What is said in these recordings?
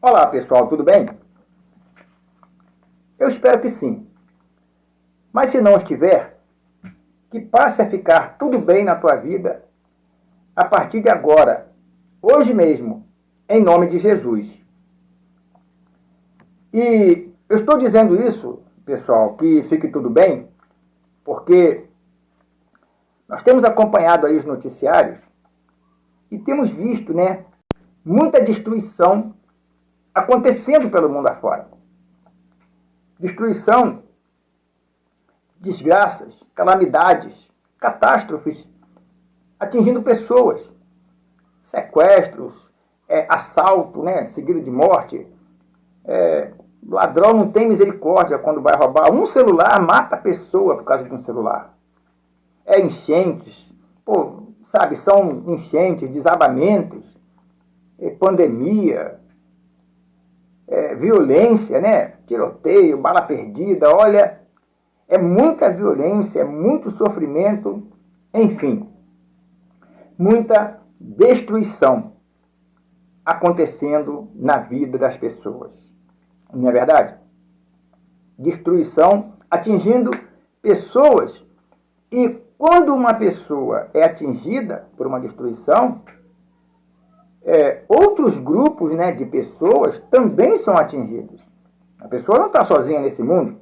Olá pessoal, tudo bem? Eu espero que sim. Mas se não estiver, que passe a ficar tudo bem na tua vida a partir de agora, hoje mesmo, em nome de Jesus. E eu estou dizendo isso, pessoal, que fique tudo bem, porque nós temos acompanhado aí os noticiários e temos visto, muita destruição acontecendo pelo mundo afora. Destruição, desgraças, calamidades, catástrofes atingindo pessoas, sequestros, assalto, seguido de morte. Ladrão não tem misericórdia quando vai roubar. Um celular mata a pessoa por causa de um celular. Enchentes, são enchentes, desabamentos, pandemia, violência, tiroteio, bala perdida. Olha, é muita violência, é muito sofrimento, enfim, muita destruição acontecendo na vida das pessoas. Não é verdade? Destruição atingindo pessoas. E quando uma pessoa é atingida por uma destruição, outros grupos de pessoas também são atingidos. A pessoa não está sozinha nesse mundo.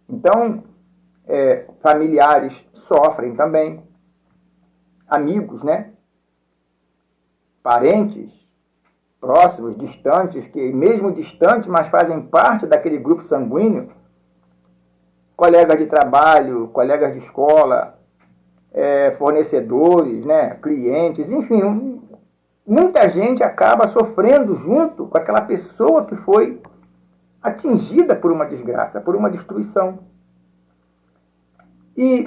Então, familiares sofrem também, amigos, parentes próximos, distantes, que mesmo distantes, mas fazem parte daquele grupo sanguíneo, colegas de trabalho, colegas de escola, fornecedores, clientes, enfim, muita gente acaba sofrendo junto com aquela pessoa que foi atingida por uma desgraça, por uma destruição. E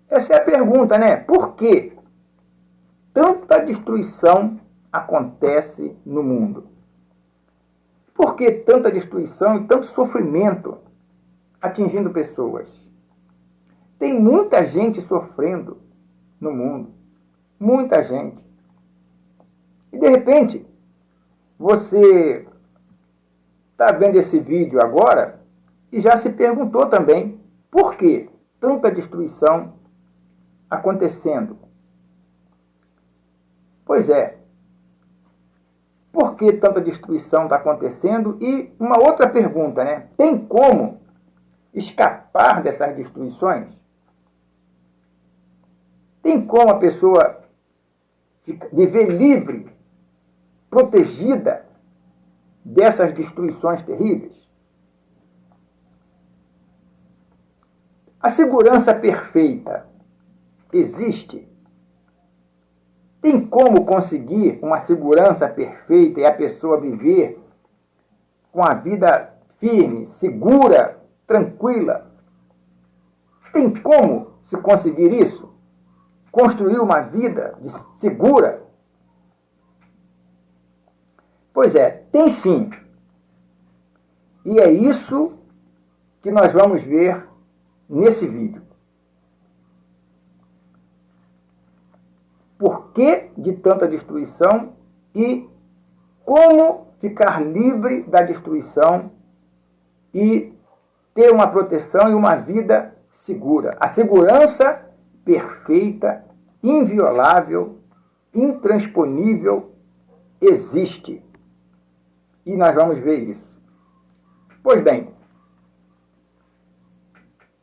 essa é a pergunta, Por que tanta destruição acontece no mundo? Por que tanta destruição e tanto sofrimento atingindo pessoas? Tem muita gente sofrendo no mundo. Muita gente. E de repente, você está vendo esse vídeo agora e já se perguntou também por que tanta destruição acontecendo. Pois é, por que tanta destruição está acontecendo? E uma outra pergunta, Tem como escapar dessas destruições? Tem como a pessoa viver livre, protegida dessas destruições terríveis? A segurança perfeita existe? Tem como conseguir uma segurança perfeita e a pessoa viver com a vida firme, segura, tranquila? Tem como se conseguir isso? Construir uma vida segura? Pois tem sim. E é isso que nós vamos ver nesse vídeo. Por que de tanta destruição e como ficar livre da destruição e ter uma proteção e uma vida segura. A segurança perfeita, inviolável, intransponível existe. E nós vamos ver isso. Pois bem,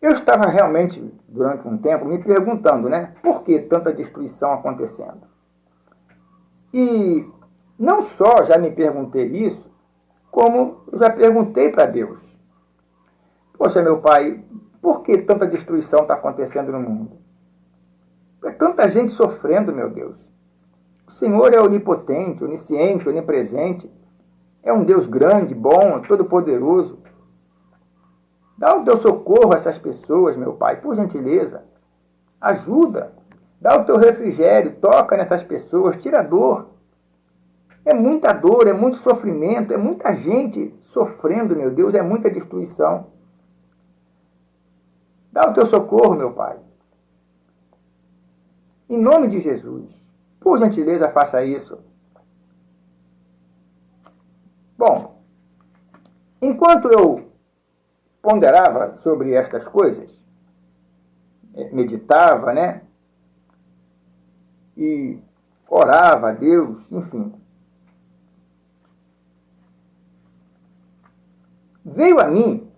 eu estava realmente, durante um tempo, me perguntando, por que tanta destruição acontecendo? E não só já me perguntei isso, como já perguntei para Deus. Poxa, meu Pai, por que tanta destruição está acontecendo no mundo? É tanta gente sofrendo, meu Deus. O Senhor é onipotente, onisciente, onipresente. É um Deus grande, bom, todo-poderoso. Dá o teu socorro a essas pessoas, meu Pai, por gentileza. Ajuda. Dá o teu refrigério, toca nessas pessoas, tira a dor. É muita dor, é muito sofrimento, é muita gente sofrendo, meu Deus, é muita destruição. Dá o teu socorro, meu Pai. Em nome de Jesus, por gentileza, faça isso. Bom, enquanto eu ponderava sobre estas coisas, meditava, né? E orava a Deus, enfim. Veio a mim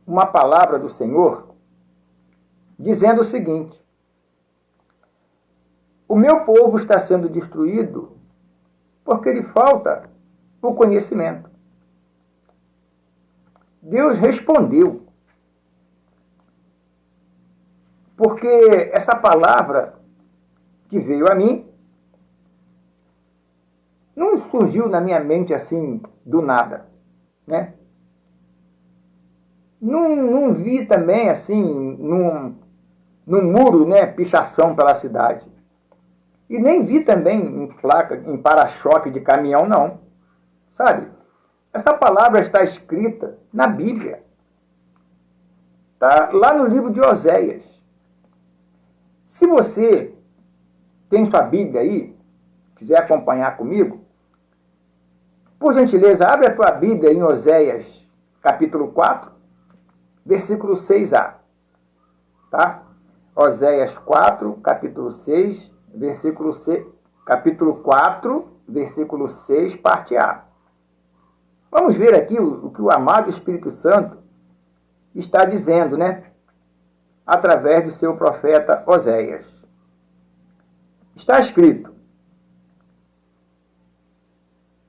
uma palavra do Senhor dizendo o seguinte: o meu povo está sendo destruído porque lhe falta o conhecimento. Deus respondeu, porque essa palavra que veio a mim não surgiu na minha mente assim do nada, né? Não vi também assim num muro, né, pichação pela cidade. E nem vi também em placa, em para-choque de caminhão, não. Sabe? Essa palavra está escrita na Bíblia. Está lá no livro de Oséias. Se você tem sua Bíblia aí, quiser acompanhar comigo, por gentileza, abre a tua Bíblia em Oséias, capítulo 4, versículo 6a. Tá? Oséias 4, capítulo 6, capítulo 4, versículo 6, parte A. Vamos ver aqui o que o amado Espírito Santo está dizendo, né? Através do seu profeta Oséias. Está escrito: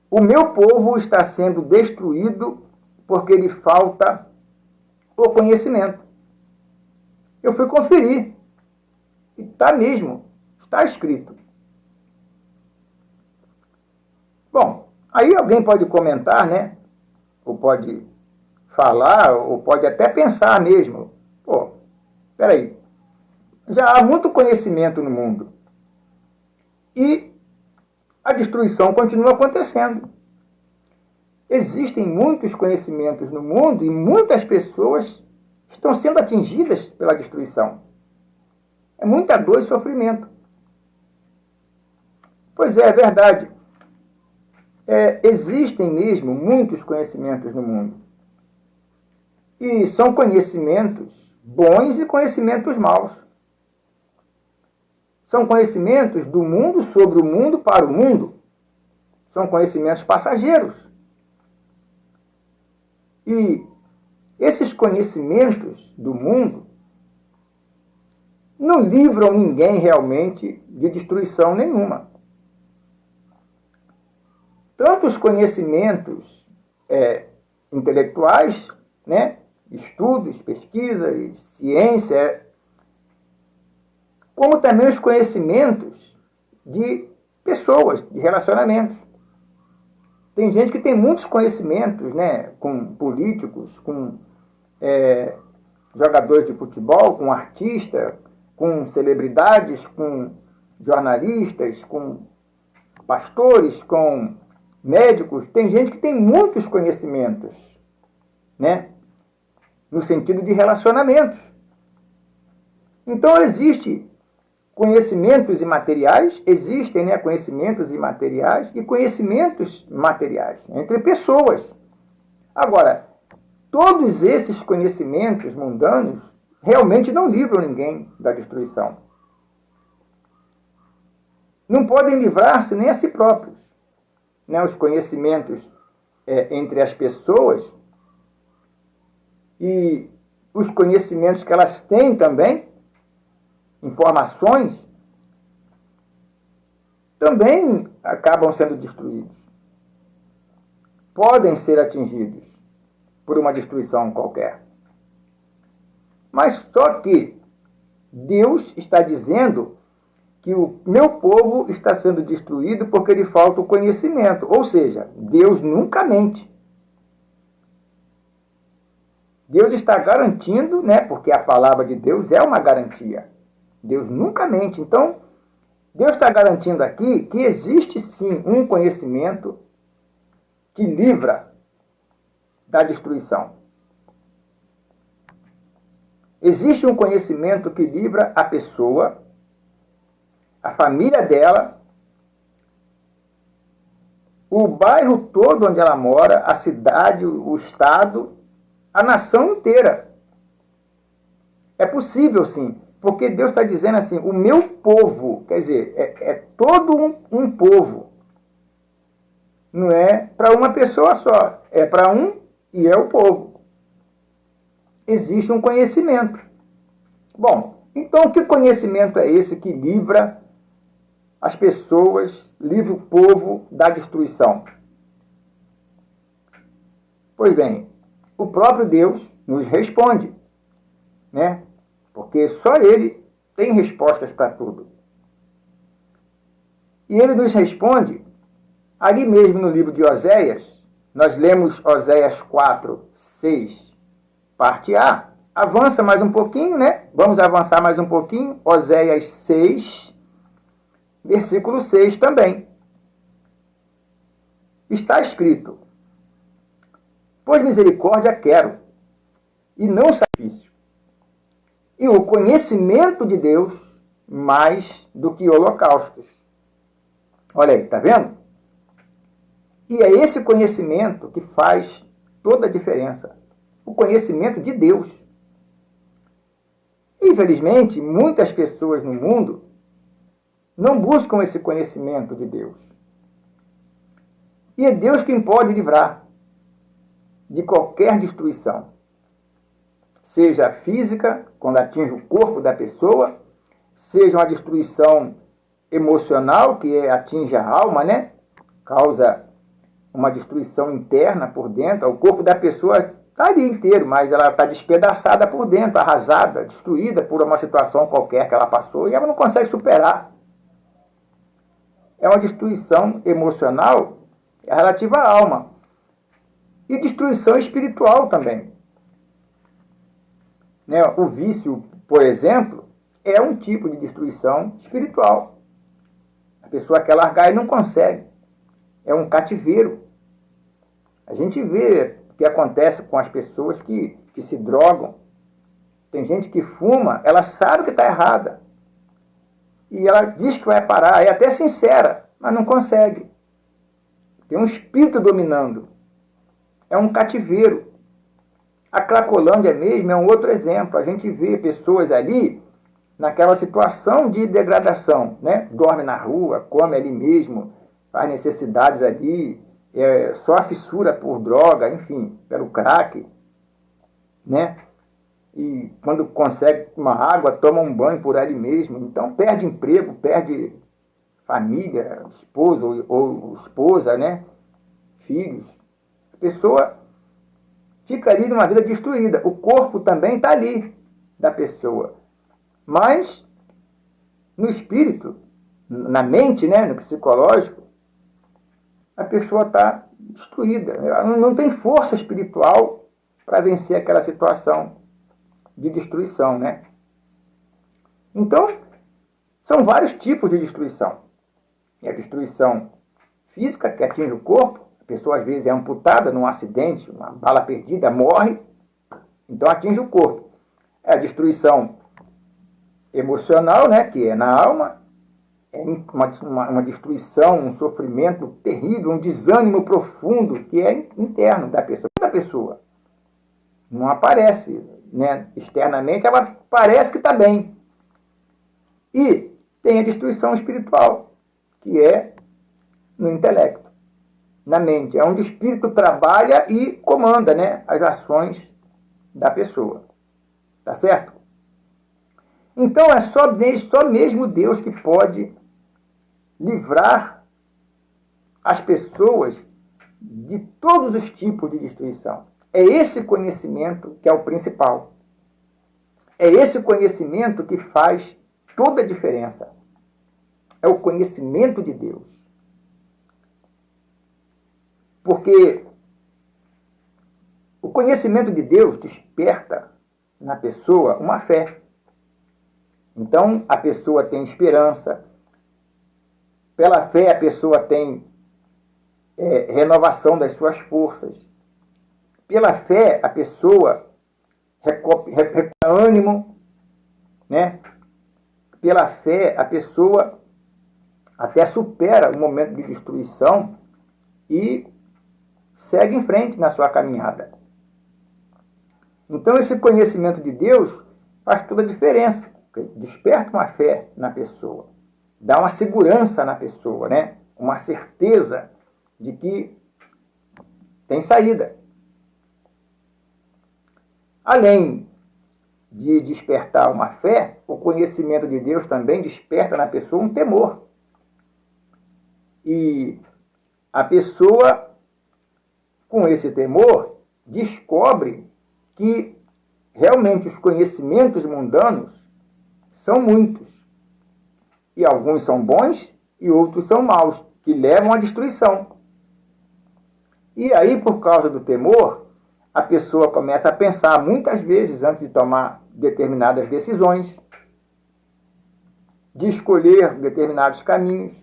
o meu povo está sendo destruído porque lhe falta o conhecimento. Eu fui conferir. E está mesmo. Está escrito. Bom, aí alguém pode comentar, né? Ou pode falar, ou pode até pensar mesmo. Pô, peraí. Já há muito conhecimento no mundo. E a destruição continua acontecendo. Existem muitos conhecimentos no mundo e muitas pessoas estão sendo atingidas pela destruição. É muita dor e sofrimento. Pois é verdade. Existem mesmo muitos conhecimentos no mundo. E são conhecimentos bons e conhecimentos maus. São conhecimentos do mundo sobre o mundo para o mundo. São conhecimentos passageiros. E esses conhecimentos do mundo não livram ninguém realmente de destruição nenhuma. Tanto os conhecimentos intelectuais, né, estudos, pesquisas, ciência, como também os conhecimentos de pessoas, de relacionamentos. Tem gente que tem muitos conhecimentos, né, com políticos, com jogadores de futebol, com artistas, com celebridades, com jornalistas, com pastores, com médicos. Tem gente que tem muitos conhecimentos, né, no sentido de relacionamentos. Então existem conhecimentos imateriais, existem, né, conhecimentos imateriais e conhecimentos materiais entre pessoas. Agora, todos esses conhecimentos mundanos realmente não livram ninguém da destruição. Não podem livrar-se nem a si próprios. Né? Os conhecimentos entre as pessoas e os conhecimentos que elas têm também, informações, também acabam sendo destruídos. Podem ser atingidos por uma destruição qualquer. Mas só que Deus está dizendo que o meu povo está sendo destruído porque lhe falta o conhecimento. Ou seja, Deus nunca mente. Deus está garantindo, né, porque a palavra de Deus é uma garantia. Deus nunca mente. Então, Deus está garantindo aqui que existe sim um conhecimento que livra da destruição. Existe um conhecimento que livra a pessoa, a família dela, o bairro todo onde ela mora, a cidade, o estado, a nação inteira. É possível, sim, porque Deus está dizendo assim, o meu povo, quer dizer, é todo um povo. Não é para uma pessoa só, é para um e é o povo. Existe um conhecimento. Bom, então que conhecimento é esse que livra as pessoas, livra o povo da destruição? Pois bem, o próprio Deus nos responde, né? Porque só Ele tem respostas para tudo. E Ele nos responde ali mesmo no livro de Oséias. Nós lemos Oséias 4, 6, parte A. Avança mais um pouquinho, né? Vamos avançar mais um pouquinho. Oséias 6, versículo 6 também. Está escrito: pois misericórdia quero, e não sacrifício, e o conhecimento de Deus mais do que holocaustos. Olha aí, tá vendo? E é esse conhecimento que faz toda a diferença. O conhecimento de Deus. Infelizmente, muitas pessoas no mundo não buscam esse conhecimento de Deus. E é Deus quem pode livrar de qualquer destruição. Seja física, quando atinge o corpo da pessoa, seja uma destruição emocional, que atinge a alma, né? Causa uma destruição interna por dentro. O corpo da pessoa está ali inteiro, mas ela está despedaçada por dentro, arrasada, destruída por uma situação qualquer que ela passou e ela não consegue superar. É uma destruição emocional relativa à alma. E destruição espiritual também. Né? O vício, por exemplo, é um tipo de destruição espiritual. A pessoa quer largar e não consegue. É um cativeiro. A gente vê o que acontece com as pessoas que se drogam. Tem gente que fuma, ela sabe que está errada. E ela diz que vai parar, é até sincera, mas não consegue. Tem um espírito dominando. É um cativeiro. A Cracolândia mesmo é um outro exemplo. A gente vê pessoas ali naquela situação de degradação, né? Dorme na rua, come ali mesmo, faz necessidades ali, só fissura por droga, enfim, pelo crack, né? E quando consegue uma água, toma um banho por ali mesmo. Então perde emprego, perde família, esposo ou esposa, né? Filhos. A pessoa fica ali numa vida destruída. O corpo também está ali da pessoa. Mas no espírito, na mente, né, no psicológico, a pessoa está destruída. Ela não tem força espiritual para vencer aquela situação de destruição, né? Então, são vários tipos de destruição. É a destruição física, que atinge o corpo. A pessoa, às vezes, é amputada num acidente, uma bala perdida, morre. Então, atinge o corpo. É a destruição emocional, né, que é na alma. É uma destruição, um sofrimento terrível, um desânimo profundo, que é interno da pessoa. Da pessoa. Não aparece, né, externamente, ela parece que está bem. E tem a destruição espiritual, que é no intelecto, na mente. É onde o espírito trabalha e comanda, né, as ações da pessoa. Tá certo? Então é só mesmo Deus que pode livrar as pessoas de todos os tipos de destruição. É esse conhecimento que é o principal. É esse conhecimento que faz toda a diferença. É o conhecimento de Deus. Porque o conhecimento de Deus desperta na pessoa uma fé. Então, a pessoa tem esperança. Pela fé, a pessoa tem renovação das suas forças. Pela fé, a pessoa recupera ânimo, né? Pela fé, a pessoa até supera o momento de destruição e segue em frente na sua caminhada. Então esse conhecimento de Deus faz toda a diferença. Desperta uma fé na pessoa, dá uma segurança na pessoa, né? Uma certeza de que tem saída. Além de despertar uma fé, o conhecimento de Deus também desperta na pessoa um temor. E a pessoa, com esse temor, descobre que realmente os conhecimentos mundanos são muitos. E alguns são bons e outros são maus, que levam à destruição. E aí, por causa do temor, a pessoa começa a pensar muitas vezes antes de tomar determinadas decisões, de escolher determinados caminhos.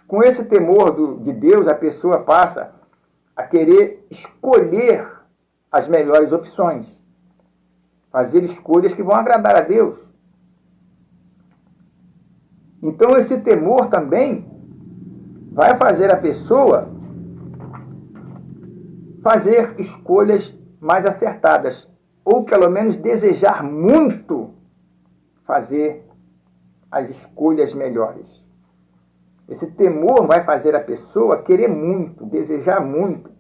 Com esse temor de Deus, a pessoa passa a querer escolher as melhores opções, fazer escolhas que vão agradar a Deus. Então esse temor também vai fazer a pessoa fazer escolhas mais acertadas, ou pelo menos desejar muito fazer as escolhas melhores. Esse temor vai fazer a pessoa querer muito, desejar muito,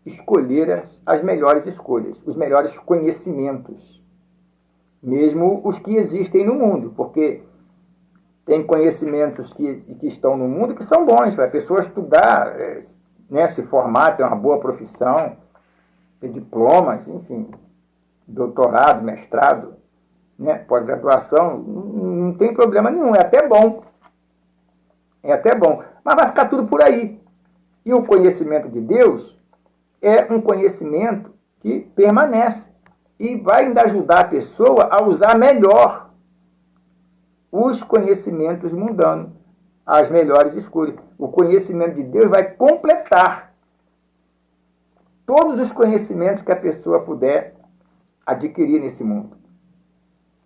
escolher as melhores escolhas, os melhores conhecimentos, mesmo os que existem no mundo, porque tem conhecimentos que estão no mundo que são bons para a pessoa estudar, né, se formar, ter uma boa profissão, ter diplomas, enfim, doutorado, mestrado, né, pós-graduação, não tem problema nenhum, é até bom. É até bom, mas vai ficar tudo por aí. E o conhecimento de Deus é um conhecimento que permanece e vai ainda ajudar a pessoa a usar melhor os conhecimentos mundanos, as melhores escolhas. O conhecimento de Deus vai completar todos os conhecimentos que a pessoa puder adquirir nesse mundo.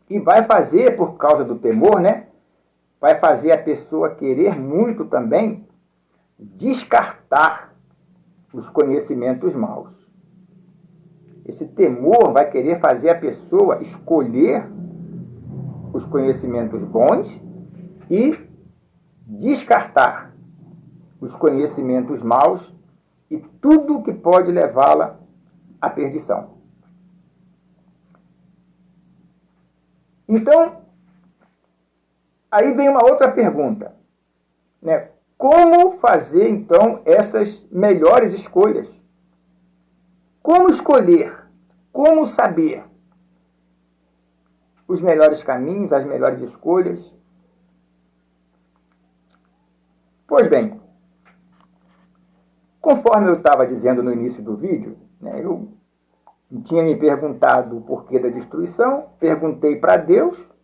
E vai fazer, por causa do temor, né? Vai fazer a pessoa querer muito também descartar os conhecimentos maus. Esse temor vai querer fazer a pessoa escolher os conhecimentos bons e descartar os conhecimentos maus e tudo que pode levá-la à perdição. Então, aí vem uma outra pergunta, né? Como fazer, então, essas melhores escolhas? Como escolher? Como saber os melhores caminhos, as melhores escolhas? Pois bem, conforme eu estava dizendo no início do vídeo, né, eu tinha me perguntado o porquê da destruição, perguntei para Deus,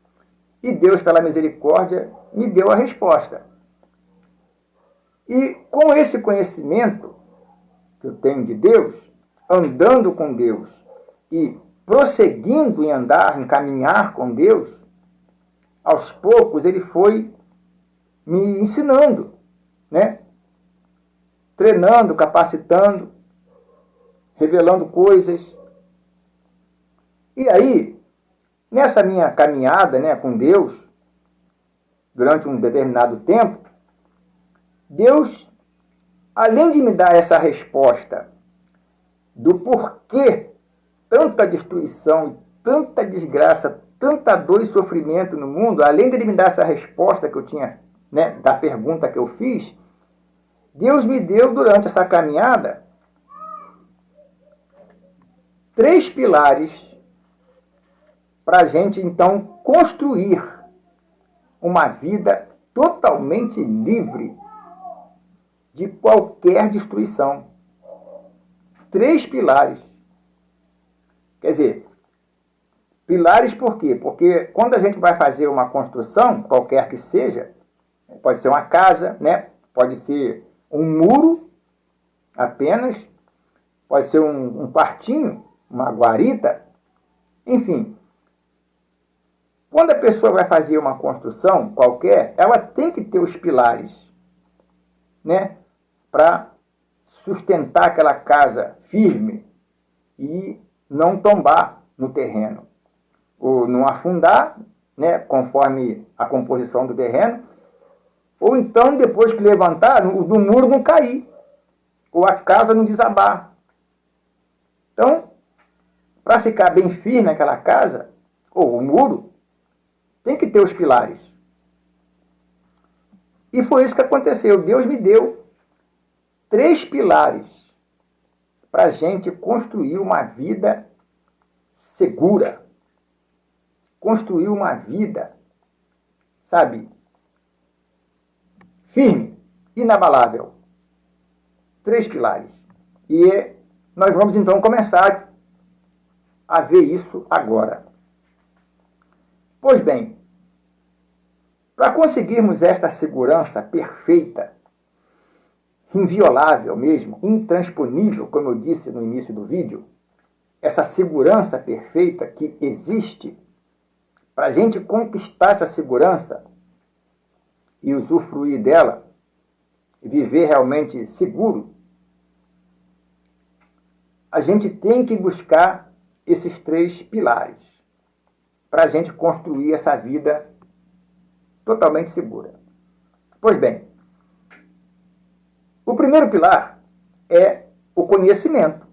e Deus, pela misericórdia, me deu a resposta. E com esse conhecimento que eu tenho de Deus, andando com Deus e prosseguindo em andar, em caminhar com Deus, aos poucos ele foi me ensinando, né? Treinando, capacitando, revelando coisas. E aí, nessa minha caminhada, né, com Deus, durante um determinado tempo, Deus, além de me dar essa resposta do porquê tanta destruição, tanta desgraça, tanta dor e sofrimento no mundo, além de ele me dar essa resposta que eu tinha, né, da pergunta que eu fiz, Deus me deu durante essa caminhada 3 pilares para a gente, então, construir uma vida totalmente livre de qualquer destruição. 3 pilares. Quer dizer, pilares por quê? Porque quando a gente vai fazer uma construção, qualquer que seja, pode ser uma casa, né? Pode ser um muro apenas, pode ser um quartinho, uma guarita, enfim. Quando a pessoa vai fazer uma construção qualquer, ela tem que ter os pilares, né? para sustentar aquela casa firme e não tombar no terreno, ou não afundar, né, conforme a composição do terreno, ou então, depois que levantar, do muro não cair, ou a casa não desabar. Então, para ficar bem firme aquela casa, ou o muro, tem que ter os pilares. E foi isso que aconteceu. Deus me deu 3 pilares para a gente construir uma vida segura. Construir uma vida, sabe, firme, inabalável. 3 pilares. E nós vamos então começar a ver isso agora. Pois bem, para conseguirmos esta segurança perfeita, inviolável mesmo, intransponível, como eu disse no início do vídeo, essa segurança perfeita que existe, para a gente conquistar essa segurança e usufruir dela, e viver realmente seguro, a gente tem que buscar esses 3 pilares para a gente construir essa vida totalmente segura. Pois bem, o primeiro pilar é o conhecimento,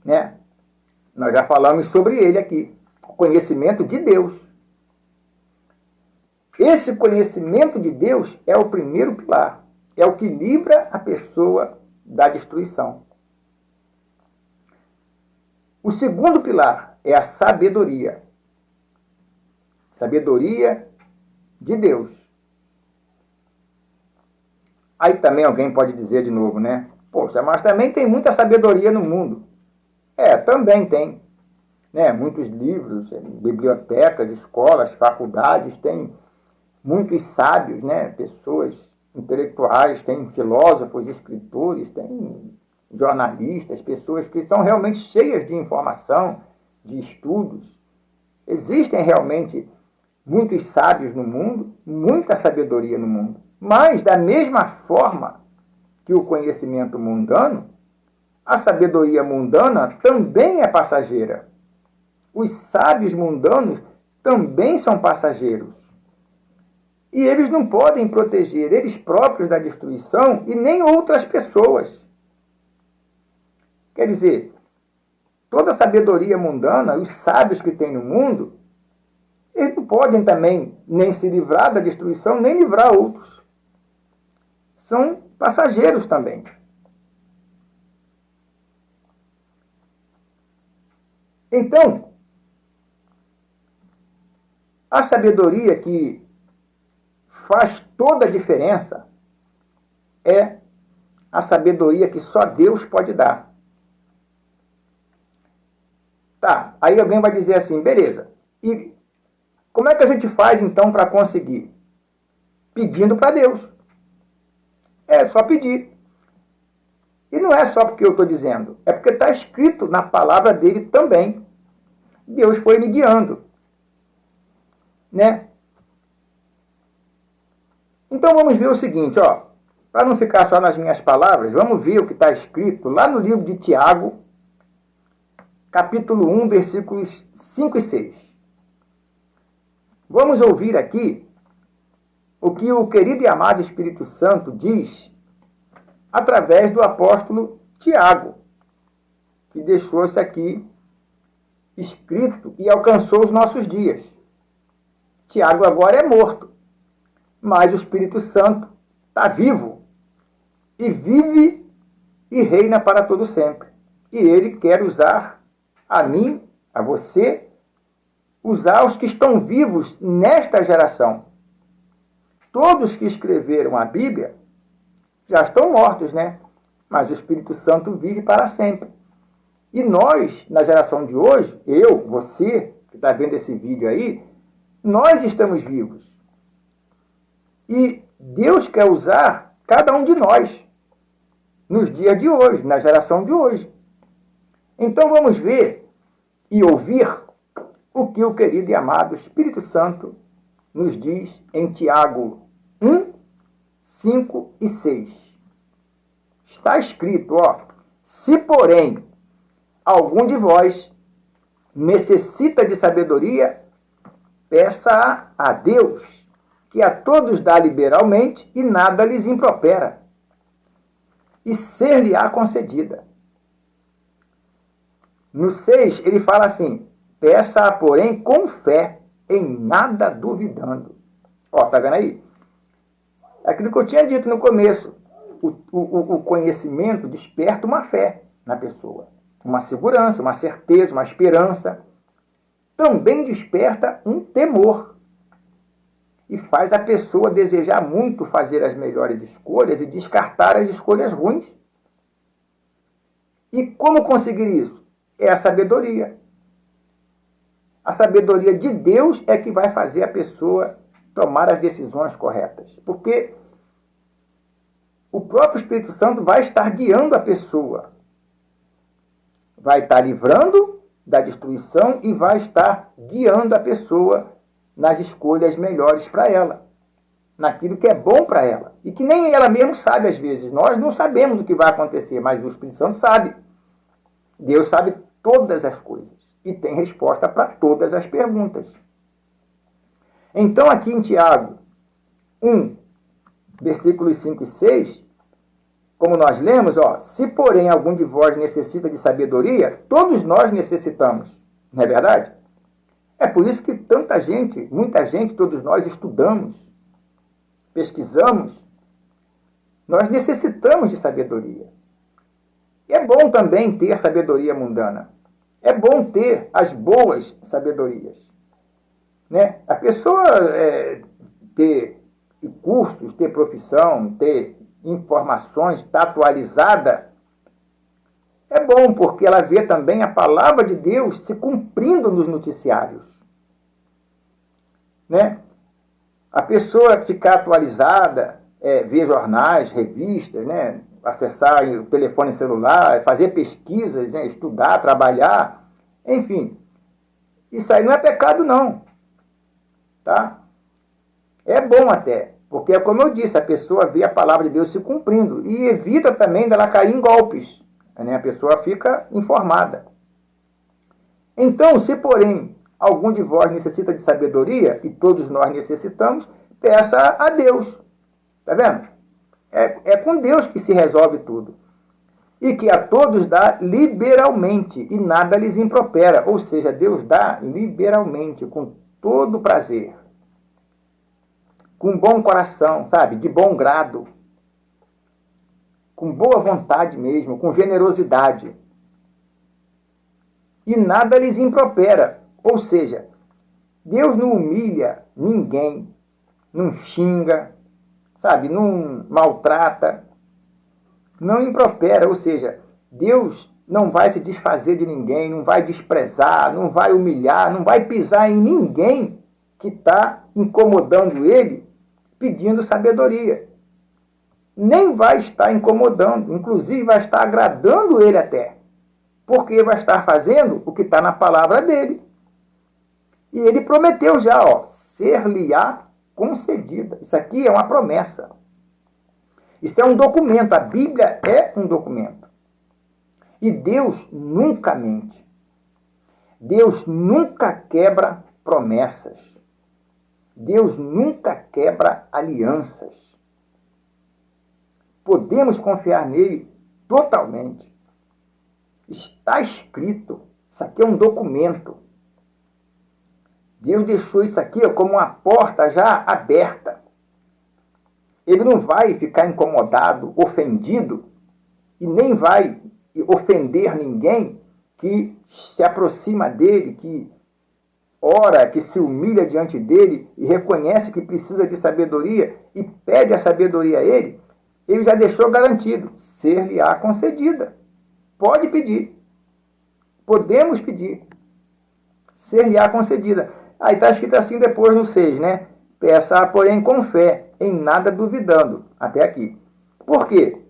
né? Nós já falamos sobre ele aqui, o conhecimento de Deus. Esse conhecimento de Deus é o primeiro pilar, é o que livra a pessoa da destruição. O segundo pilar é a sabedoria. Sabedoria de Deus. Aí também alguém pode dizer de novo, né? Poxa, mas também tem muita sabedoria no mundo. Também tem. Né? Muitos livros, bibliotecas, escolas, faculdades, tem muitos sábios, né? Pessoas intelectuais, tem filósofos, escritores, tem jornalistas, pessoas que são realmente cheias de informação, de estudos. Existem realmente muitos sábios no mundo, muita sabedoria no mundo. Mas, da mesma forma que o conhecimento mundano, a sabedoria mundana também é passageira. Os sábios mundanos também são passageiros. E eles não podem proteger eles próprios da destruição e nem outras pessoas. Quer dizer, toda a sabedoria mundana, os sábios que tem no mundo, eles não podem também nem se livrar da destruição, nem livrar outros. São passageiros também. Então, a sabedoria que faz toda a diferença é a sabedoria que só Deus pode dar. Tá, aí alguém vai dizer assim, beleza, e como é que a gente faz então para conseguir? Pedindo para Deus. É só pedir. E não é só porque eu estou dizendo, é porque está escrito na palavra dele também. Deus foi me guiando. Né? Então vamos ver o seguinte, ó, para não ficar só nas minhas palavras, vamos ver o que está escrito lá no livro de Tiago, capítulo 1, versículos 5 e 6. Vamos ouvir aqui o que o querido e amado Espírito Santo diz através do apóstolo Tiago, que deixou isso aqui escrito e alcançou os nossos dias. Tiago agora é morto, mas o Espírito Santo está vivo e vive e reina para todo sempre. E ele quer usar a mim, a você, usar os que estão vivos nesta geração. Todos que escreveram a Bíblia já estão mortos, né? Mas o Espírito Santo vive para sempre. E nós, na geração de hoje, eu, você, que está vendo esse vídeo aí, nós estamos vivos. E Deus quer usar cada um de nós nos dias de hoje, na geração de hoje. Então vamos ver e ouvir o que o querido e amado Espírito Santo nos diz em Tiago 1, 5 e 6. Está escrito, ó, se porém algum de vós necessita de sabedoria, peça a Deus, que a todos dá liberalmente e nada lhes impropera, e ser-lhe-á concedida. No 6, ele fala assim, peça-a, porém, com fé, em nada duvidando. Ó, tá vendo aí? Aquilo que eu tinha dito no começo, o conhecimento desperta uma fé na pessoa, uma segurança, uma certeza, uma esperança. Também desperta um temor e faz a pessoa desejar muito fazer as melhores escolhas e descartar as escolhas ruins. E como conseguir isso? É a sabedoria. A sabedoria de Deus é que vai fazer a pessoa tomar as decisões corretas. Porque o próprio Espírito Santo vai estar guiando a pessoa. Vai estar livrando da destruição e vai estar guiando a pessoa nas escolhas melhores para ela. Naquilo que é bom para ela. E que nem ela mesma sabe às vezes. Nós não sabemos o que vai acontecer, mas o Espírito Santo sabe. Deus sabe todas as coisas. E tem resposta para todas as perguntas. Então aqui em Tiago 1, versículos 5 e 6, como nós lemos, ó, se porém algum de vós necessita de sabedoria, todos nós necessitamos. Não é verdade? É por isso que tanta gente, muita gente, todos nós estudamos, pesquisamos. Nós necessitamos de sabedoria. É bom também ter sabedoria mundana. É bom ter as boas sabedorias. Né? A pessoa ter cursos, ter profissão, ter informações, estar atualizada, é bom porque ela vê também a palavra de Deus se cumprindo nos noticiários. Né? A pessoa ficar atualizada, ver jornais, revistas, né? Acessar o telefone celular, fazer pesquisas, né? Estudar, trabalhar, enfim. Isso aí não é pecado, não. Tá? É bom até, porque, como eu disse, a pessoa vê a palavra de Deus se cumprindo e evita também dela cair em golpes. Né? A pessoa fica informada. Então, se porém algum de vós necessita de sabedoria, e todos nós necessitamos, peça a Deus. Está vendo? É com Deus que se resolve tudo. E que a todos dá liberalmente, e nada lhes impropera. Ou seja, Deus dá liberalmente, com todo prazer. Com bom coração, sabe? De bom grado. Com boa vontade mesmo, com generosidade. E nada lhes impropera. Ou seja, Deus não humilha ninguém, não xinga, sabe? Não maltrata, não impropera. Ou seja, Deus não vai se desfazer de ninguém, não vai desprezar, não vai humilhar, não vai pisar em ninguém que está incomodando ele, pedindo sabedoria. Nem vai estar incomodando, inclusive vai estar agradando ele até, porque vai estar fazendo o que está na palavra dele. E ele prometeu já, ó, ser-lhe-á concedida. Isso aqui é uma promessa. Isso é um documento. A Bíblia é um documento. E Deus nunca mente. Deus nunca quebra promessas. Deus nunca quebra alianças. Podemos confiar nele totalmente. Está escrito. Isso aqui é um documento. Deus deixou isso aqui como uma porta já aberta. Ele não vai ficar incomodado, ofendido, e nem vai ofender ninguém que se aproxima dele, que ora, que se humilha diante dele e reconhece que precisa de sabedoria e pede a sabedoria a ele. Ele já deixou garantido, ser-lhe-á concedida. Pode pedir. Podemos pedir. Ser-lhe-á concedida. Aí está escrito assim depois no 6, né? Peça, porém, com fé, em nada duvidando. Até aqui. Por quê?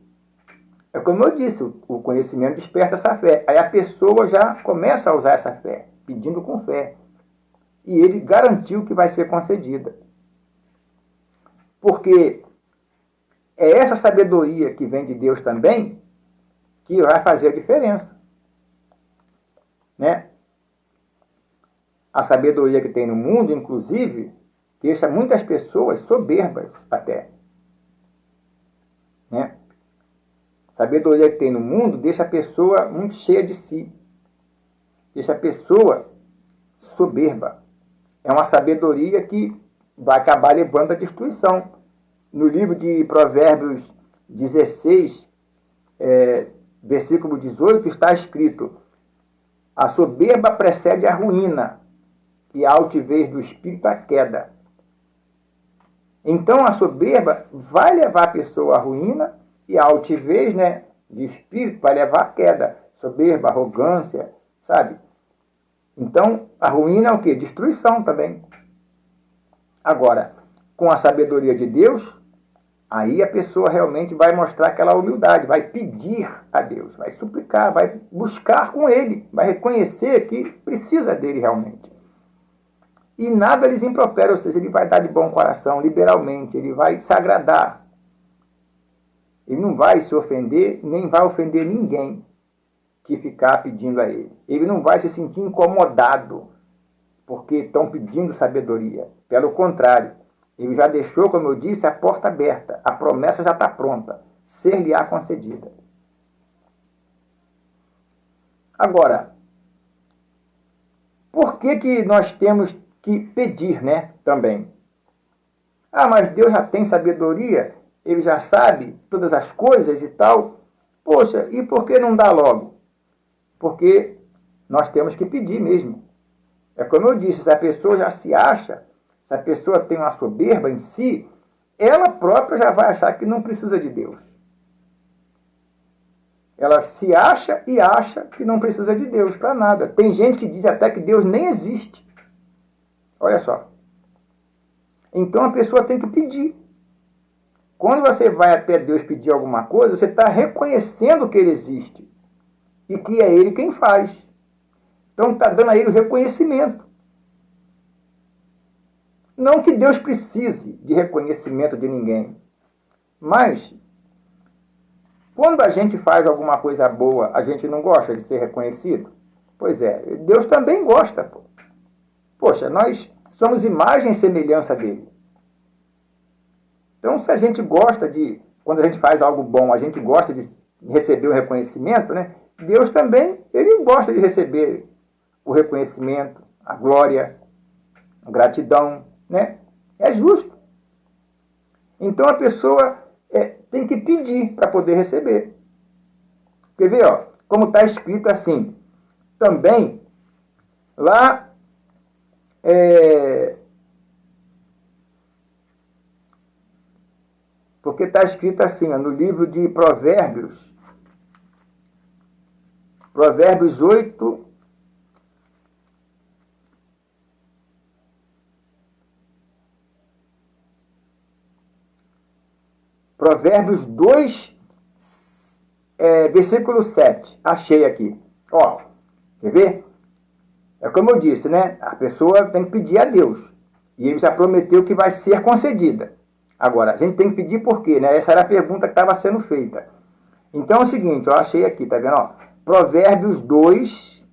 É como eu disse, o conhecimento desperta essa fé. Aí a pessoa já começa a usar essa fé, pedindo com fé. E ele garantiu que vai ser concedida. Porque é essa sabedoria que vem de Deus também que vai fazer a diferença. Né? A sabedoria que tem no mundo, inclusive, deixa muitas pessoas soberbas até. Né? A sabedoria que tem no mundo deixa a pessoa muito cheia de si. Deixa a pessoa soberba. É uma sabedoria que vai acabar levando à destruição. No livro de Provérbios 16, versículo 18, está escrito: a soberba precede a ruína, e a altivez do espírito a queda. Então a soberba vai levar a pessoa à ruína, e a altivez, né, de espírito vai levar à queda. Soberba, arrogância, sabe? Então a ruína é o quê? Destruição também. Agora, com a sabedoria de Deus, aí a pessoa realmente vai mostrar aquela humildade, vai pedir a Deus, vai suplicar, vai buscar com Ele, vai reconhecer que precisa dele realmente. E nada lhes impropera, ou seja, ele vai dar de bom coração, liberalmente, ele vai se agradar. Ele não vai se ofender, nem vai ofender ninguém que ficar pedindo a ele. Ele não vai se sentir incomodado porque estão pedindo sabedoria. Pelo contrário, ele já deixou, como eu disse, a porta aberta. A promessa já está pronta. Ser-lhe-á concedida. Agora, por que nós temos que pedir, né, também? Ah, mas Deus já tem sabedoria, ele já sabe todas as coisas e tal. Poxa, e por que não dá logo? Porque nós temos que pedir mesmo. É como eu disse, se a pessoa já se acha, se a pessoa tem uma soberba em si, ela própria já vai achar que não precisa de Deus. Ela se acha e acha que não precisa de Deus para nada. Tem gente que diz até que Deus nem existe. Olha só. Então a pessoa tem que pedir. Quando você vai até Deus pedir alguma coisa, você está reconhecendo que Ele existe e que é Ele quem faz. Então está dando a Ele o reconhecimento. Não que Deus precise de reconhecimento de ninguém, mas quando a gente faz alguma coisa boa, a gente não gosta de ser reconhecido? Pois é, Deus também gosta. Poxa, nós somos imagem e semelhança dele. Então, se a gente gosta de, quando a gente faz algo bom, a gente gosta de receber o reconhecimento, né? Deus também, ele gosta de receber o reconhecimento, a glória, a gratidão, né? É justo. Então, a pessoa tem que pedir para poder receber. Quer ver, ó, como está escrito assim, também, lá, porque está escrito assim, ó, no livro de Provérbios, Provérbios 8, Provérbios 2, versículo 7. Achei aqui. Ó, quer ver? É como eu disse, né? A pessoa tem que pedir a Deus. E ele já prometeu que vai ser concedida. Agora, a gente tem que pedir por quê, né? Essa era a pergunta que estava sendo feita. Então é o seguinte, eu achei aqui, tá vendo? Ó, Provérbios 2,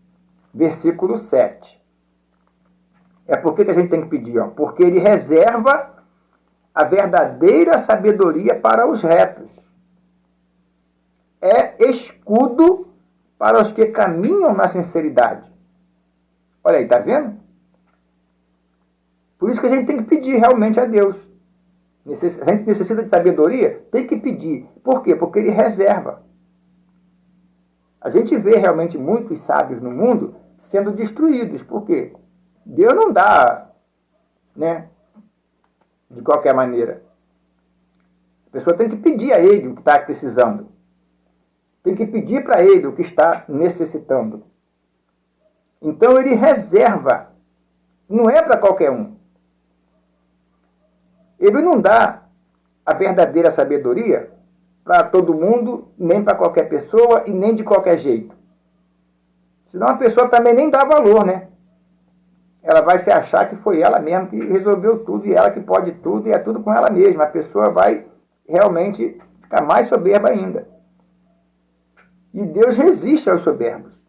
versículo 7. É por que a gente tem que pedir? Ó? Porque ele reserva a verdadeira sabedoria para os retos. É escudo para os que caminham na sinceridade. Olha aí, tá vendo? Por isso que a gente tem que pedir realmente a Deus. A gente necessita de sabedoria? Tem que pedir. Por quê? Porque ele reserva. A gente vê realmente muitos sábios no mundo sendo destruídos. Por quê? Deus não dá, né, de qualquer maneira. A pessoa tem que pedir a ele o que está precisando. Tem que pedir para ele o que está necessitando. Então ele reserva. Não é para qualquer um. Ele não dá a verdadeira sabedoria para todo mundo, nem para qualquer pessoa e nem de qualquer jeito. Senão a pessoa também nem dá valor, né? Ela vai se achar que foi ela mesma que resolveu tudo e ela que pode tudo e é tudo com ela mesma. A pessoa vai realmente ficar mais soberba ainda. E Deus resiste aos soberbos.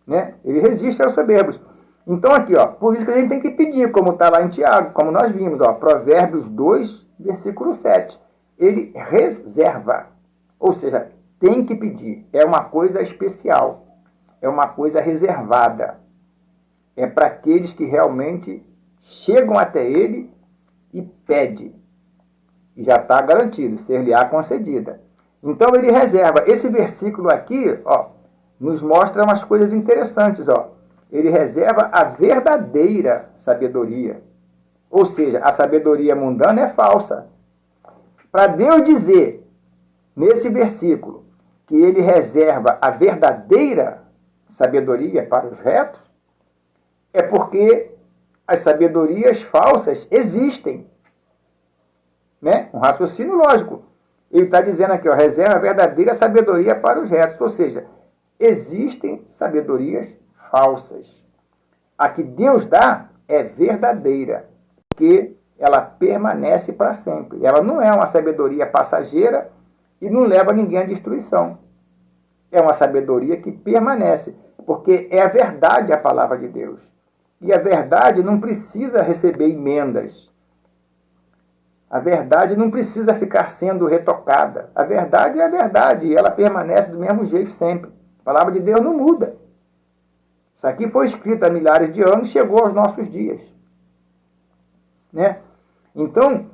Né? Ele resiste aos soberbos. Então aqui, ó, por isso que a gente tem que pedir, como está lá em Tiago, como nós vimos, ó, Provérbios 2, versículo 7. Ele reserva. Ou seja, tem que pedir. É uma coisa especial. É uma coisa reservada. É para aqueles que realmente chegam até ele e pedem. E já está garantido, ser-lhe-á concedida. Então ele reserva. Esse versículo aqui, ó, nos mostra umas coisas interessantes, ó. Ele reserva a verdadeira sabedoria. Ou seja, a sabedoria mundana é falsa. Para Deus dizer, nesse versículo, que ele reserva a verdadeira sabedoria para os retos, é porque as sabedorias falsas existem. Né? Um raciocínio lógico. Ele está dizendo aqui, ó, reserva a verdadeira sabedoria para os retos. Ou seja, existem sabedorias falsas. A que Deus dá é verdadeira, porque ela permanece para sempre. Ela não é uma sabedoria passageira e não leva ninguém à destruição. É uma sabedoria que permanece, porque é a verdade a palavra de Deus. E a verdade não precisa receber emendas. A verdade não precisa ficar sendo retocada. A verdade é a verdade e ela permanece do mesmo jeito sempre. A palavra de Deus não muda. Isso aqui foi escrito há milhares de anos e chegou aos nossos dias. Né? Então,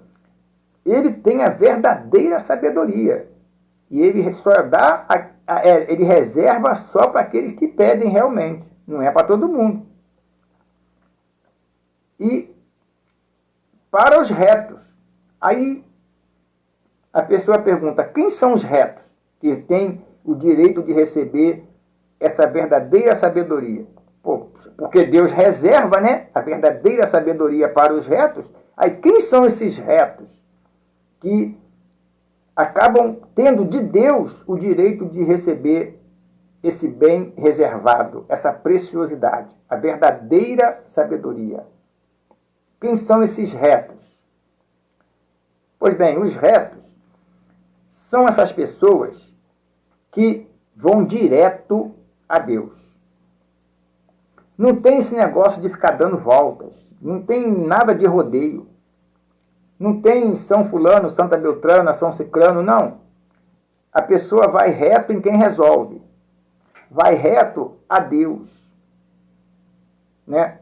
ele tem a verdadeira sabedoria. E ele só dá, ele reserva só para aqueles que pedem realmente. Não é para todo mundo. E para os retos. Aí a pessoa pergunta, quem são os retos que têm o direito de receber essa verdadeira sabedoria? Pô, porque Deus reserva, né, a verdadeira sabedoria para os retos. Aí quem são esses retos que acabam tendo de Deus o direito de receber esse bem reservado, essa preciosidade, a verdadeira sabedoria? Quem são esses retos? Pois bem, os retos são essas pessoas que vão direto a Deus. Não tem esse negócio de ficar dando voltas. Não tem nada de rodeio. Não tem São Fulano, Santa Beltrana, São Cicrano, não. A pessoa vai reto em quem resolve. Vai reto a Deus. Né?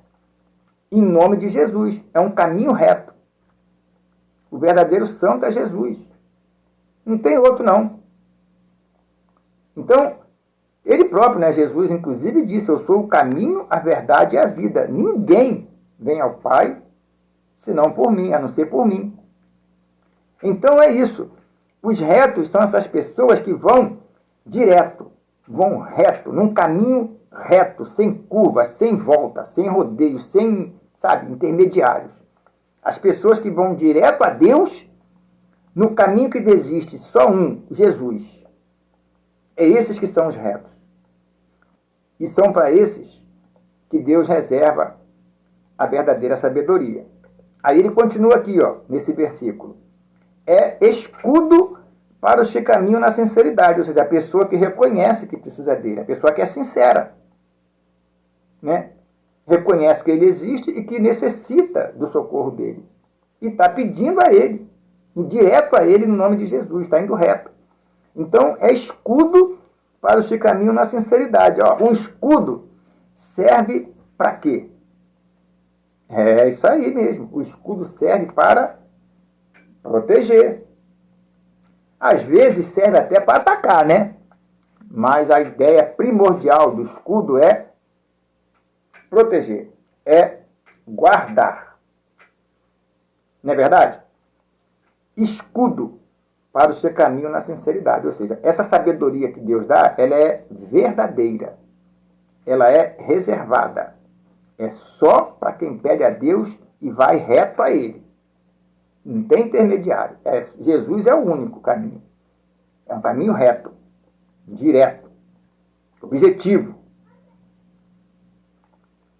Em nome de Jesus. É um caminho reto. O verdadeiro santo é Jesus. Não tem outro, não. Então, ele próprio, né, Jesus, inclusive, disse, eu sou o caminho, a verdade e a vida. Ninguém vem ao Pai, senão por mim, a não ser por mim. Então, é isso. Os retos são essas pessoas que vão direto, vão reto, num caminho reto, sem curva, sem volta, sem rodeio, sem, intermediários. As pessoas que vão direto a Deus, no caminho que existe só um, Jesus. É esses que são os retos. E são para esses que Deus reserva a verdadeira sabedoria. Aí ele continua aqui, ó, nesse versículo. É escudo para os que caminham na sinceridade, ou seja, a pessoa que reconhece que precisa dele, a pessoa que é sincera. Né? Reconhece que ele existe e que necessita do socorro dele. E está pedindo a ele, direto a ele, no nome de Jesus, está indo reto. Então, é escudo para os que caminham na sinceridade. Ó, um escudo serve para quê? É isso aí mesmo. O escudo serve para proteger. Às vezes serve até para atacar, né? Mas a ideia primordial do escudo é proteger, é guardar. Não é verdade? Escudo para o seu caminho na sinceridade. Ou seja, essa sabedoria que Deus dá, ela é verdadeira. Ela é reservada. É só para quem pede a Deus e vai reto a Ele. Não tem intermediário. Jesus é o único caminho. É um caminho reto, direto, objetivo.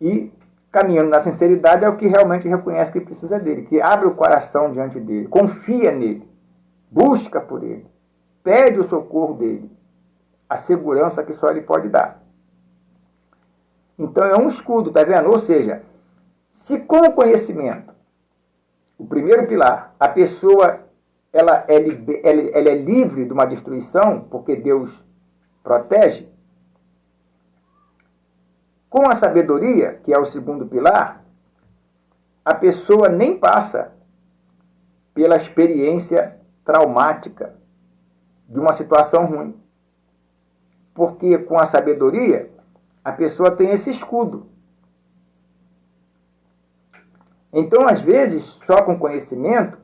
E caminhando na sinceridade é o que realmente reconhece que precisa dele, que abre o coração diante dele, confia nele. busca por ele, pede o socorro dele, a segurança que só ele pode dar. Então é um escudo, tá vendo? Ou seja, se com o conhecimento, o primeiro pilar, a pessoa ela é livre de uma destruição, porque Deus protege, com a sabedoria, que é o segundo pilar, a pessoa nem passa pela experiência traumática de uma situação ruim. Porque com a sabedoria, a pessoa tem esse escudo. Então, às vezes, só com conhecimento,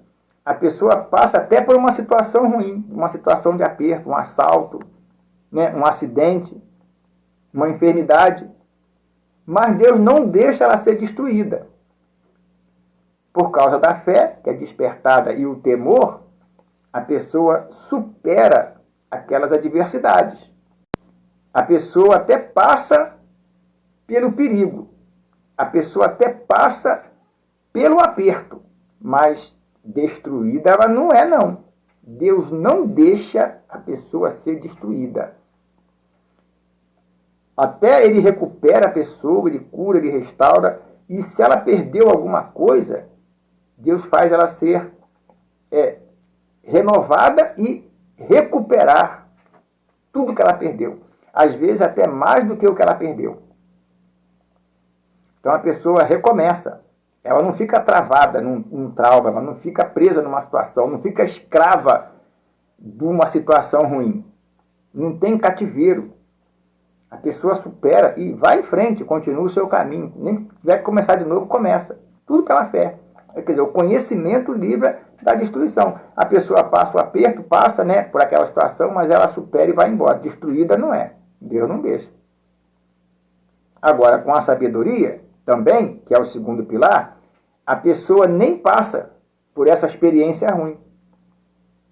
a pessoa passa até por uma situação ruim, uma situação de aperto, um assalto, né, um acidente, uma enfermidade. Mas Deus não deixa ela ser destruída. Por causa da fé, que é despertada, e o temor, a pessoa supera aquelas adversidades. A pessoa até passa pelo perigo. A pessoa até passa pelo aperto. Mas destruída ela não é, não. Deus não deixa a pessoa ser destruída. Até ele recupera a pessoa, ele cura, ele restaura. E se ela perdeu alguma coisa, Deus faz ela ser renovada e recuperar tudo que ela perdeu. Às vezes até mais do que o que ela perdeu. Então a pessoa recomeça. Ela não fica travada num trauma, ela não fica presa numa situação, não fica escrava de uma situação ruim. Não tem cativeiro. A pessoa supera e vai em frente, continua o seu caminho. Nem se tiver que começar de novo, começa. Tudo pela fé. Quer dizer, o conhecimento livra da destruição. A pessoa passa o aperto, passa, né, por aquela situação, mas ela supera e vai embora. Destruída não é. Deus não deixa. Agora, com a sabedoria, também, que é o segundo pilar, a pessoa nem passa por essa experiência ruim.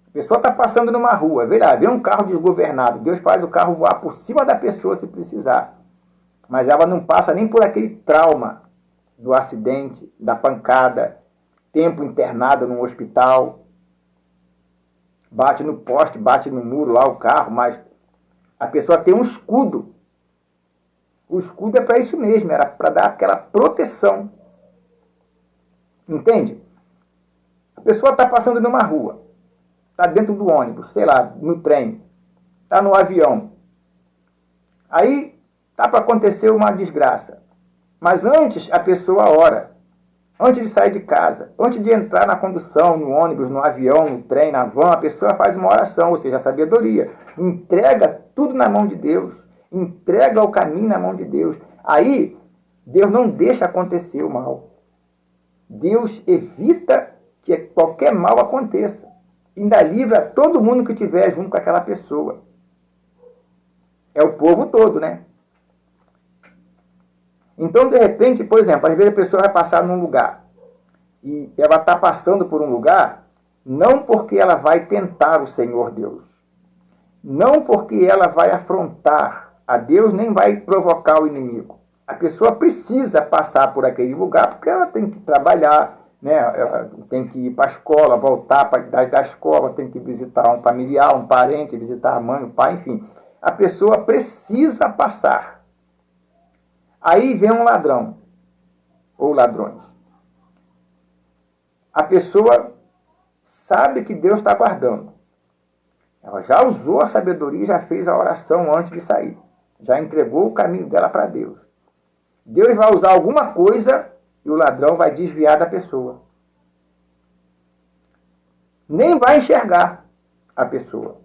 A pessoa está passando numa rua, vê um carro desgovernado. Deus faz o carro voar por cima da pessoa se precisar. Mas ela não passa nem por aquele trauma do acidente, da pancada, tempo internado num hospital, bate no poste, bate no muro lá o carro, mas a pessoa tem um escudo. O escudo é para isso mesmo, era para dar aquela proteção. Entende? A pessoa está passando numa rua, está dentro do ônibus, sei lá, no trem, está no avião. Aí está para acontecer uma desgraça. Mas antes a pessoa ora. Antes de sair de casa, antes de entrar na condução, no ônibus, no avião, no trem, na van, a pessoa faz uma oração, ou seja, a sabedoria. Entrega tudo na mão de Deus. Entrega o caminho na mão de Deus. Aí, Deus não deixa acontecer o mal. Deus evita que qualquer mal aconteça. Ainda livra todo mundo que estiver junto com aquela pessoa. É o povo todo, né? Então, de repente, por exemplo, às vezes a pessoa vai passar num lugar e ela está passando por um lugar não porque ela vai tentar o Senhor Deus, não porque ela vai afrontar a Deus, nem vai provocar o inimigo. A pessoa precisa passar por aquele lugar porque ela tem que trabalhar, né? Ela tem que ir para a escola, voltar da escola, tem que visitar um familiar, um parente, visitar a mãe, o pai, enfim. A pessoa precisa passar. Aí vem um ladrão, ou ladrões. A pessoa sabe que Deus está guardando. Ela já usou a sabedoria, já fez a oração antes de sair. Já entregou o caminho dela para Deus. Deus vai usar alguma coisa e o ladrão vai desviar da pessoa. Nem vai enxergar a pessoa.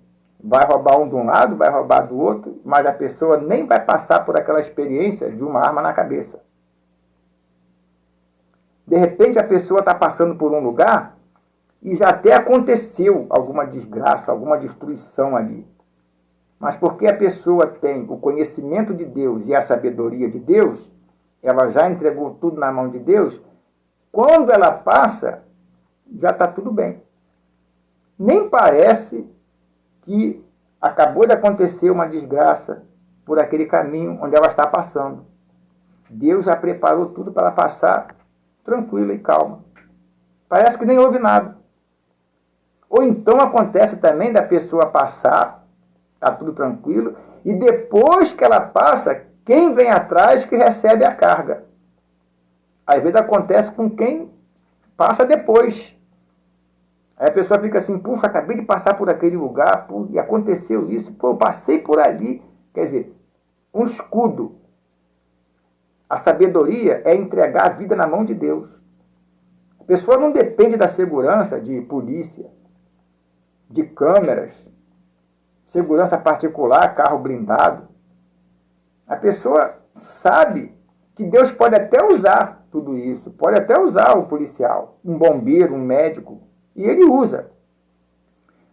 Vai roubar um de um lado, vai roubar do outro, mas a pessoa nem vai passar por aquela experiência de uma arma na cabeça. De repente a pessoa está passando por um lugar e já até aconteceu alguma desgraça, alguma destruição ali. Mas porque a pessoa tem o conhecimento de Deus e a sabedoria de Deus, ela já entregou tudo na mão de Deus, quando ela passa, já está tudo bem. Nem parece que acabou de acontecer uma desgraça por aquele caminho onde ela está passando. Deus já preparou tudo para ela passar tranquila e calma. Parece que nem houve nada. Ou então acontece também da pessoa passar, está tudo tranquilo, e depois que ela passa, quem vem atrás que recebe a carga. Às vezes acontece com quem passa depois. Aí a pessoa fica assim, puxa, acabei de passar por aquele lugar, e aconteceu isso, eu passei por ali. Quer dizer, um escudo. A sabedoria é entregar a vida na mão de Deus. A pessoa não depende da segurança de polícia, de câmeras, segurança particular, carro blindado. A pessoa sabe que Deus pode até usar tudo isso, pode até usar um policial, um bombeiro, um médico, e ele usa.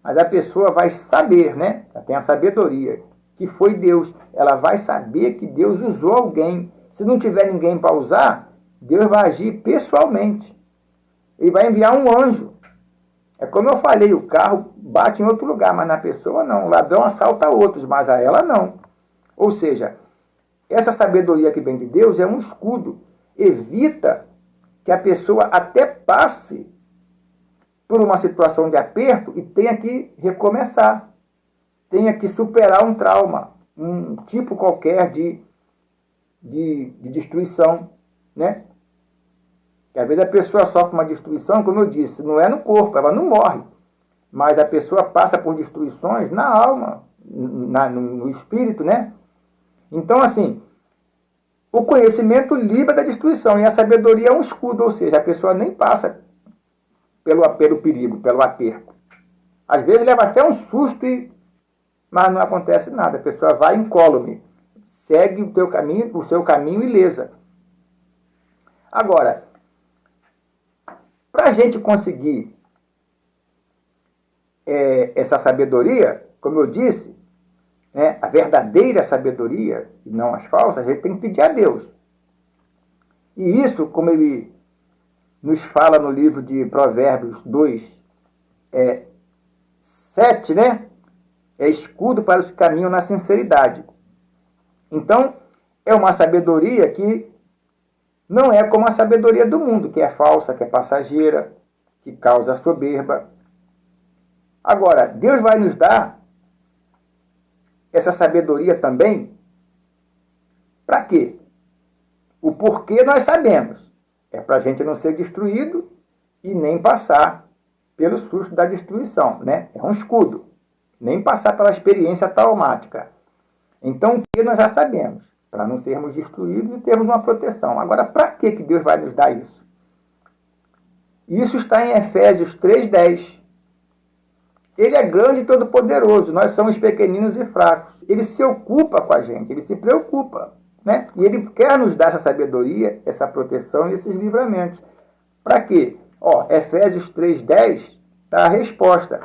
Mas a pessoa vai saber, né? Ela tem a sabedoria, que foi Deus. Ela vai saber que Deus usou alguém. Se não tiver ninguém para usar, Deus vai agir pessoalmente. Ele vai enviar um anjo. É como eu falei, o carro bate em outro lugar, mas na pessoa não. O ladrão assalta outros, mas a ela não. Ou seja, essa sabedoria que vem de Deus é um escudo. Evita que a pessoa até passe por uma situação de aperto e tenha que recomeçar. Tenha que superar um trauma, um tipo qualquer de destruição, né? Que às vezes a pessoa sofre uma destruição, como eu disse, não é no corpo, ela não morre. Mas a pessoa passa por destruições na alma, no espírito, né? Então, assim, o conhecimento livra da destruição e a sabedoria é um escudo, ou seja, a pessoa nem passa pelo perigo, pelo aperto. Às vezes leva até um susto, mas não acontece nada. A pessoa vai incólume, segue o seu caminho ilesa. Agora, para a gente conseguir essa sabedoria, como eu disse, né, a verdadeira sabedoria, e não as falsas, a gente tem que pedir a Deus. E isso, como ele nos fala no livro de Provérbios 2, 7, né? É escudo para os que caminham na sinceridade. Então, é uma sabedoria que não é como a sabedoria do mundo, que é falsa, que é passageira, que causa soberba. Agora, Deus vai nos dar essa sabedoria também. Para quê? O porquê nós sabemos. É para a gente não ser destruído e nem passar pelo susto da destruição, né? É um escudo. Nem passar pela experiência traumática. Então, o que nós já sabemos? Para não sermos destruídos e termos uma proteção. Agora, para que Deus vai nos dar isso? Isso está em Efésios 3:10. Ele é grande e todo-poderoso. Nós somos pequeninos e fracos. Ele se ocupa com a gente. Ele se preocupa, né? E ele quer nos dar essa sabedoria, essa proteção e esses livramentos. Para quê? Efésios 3:10 está a resposta.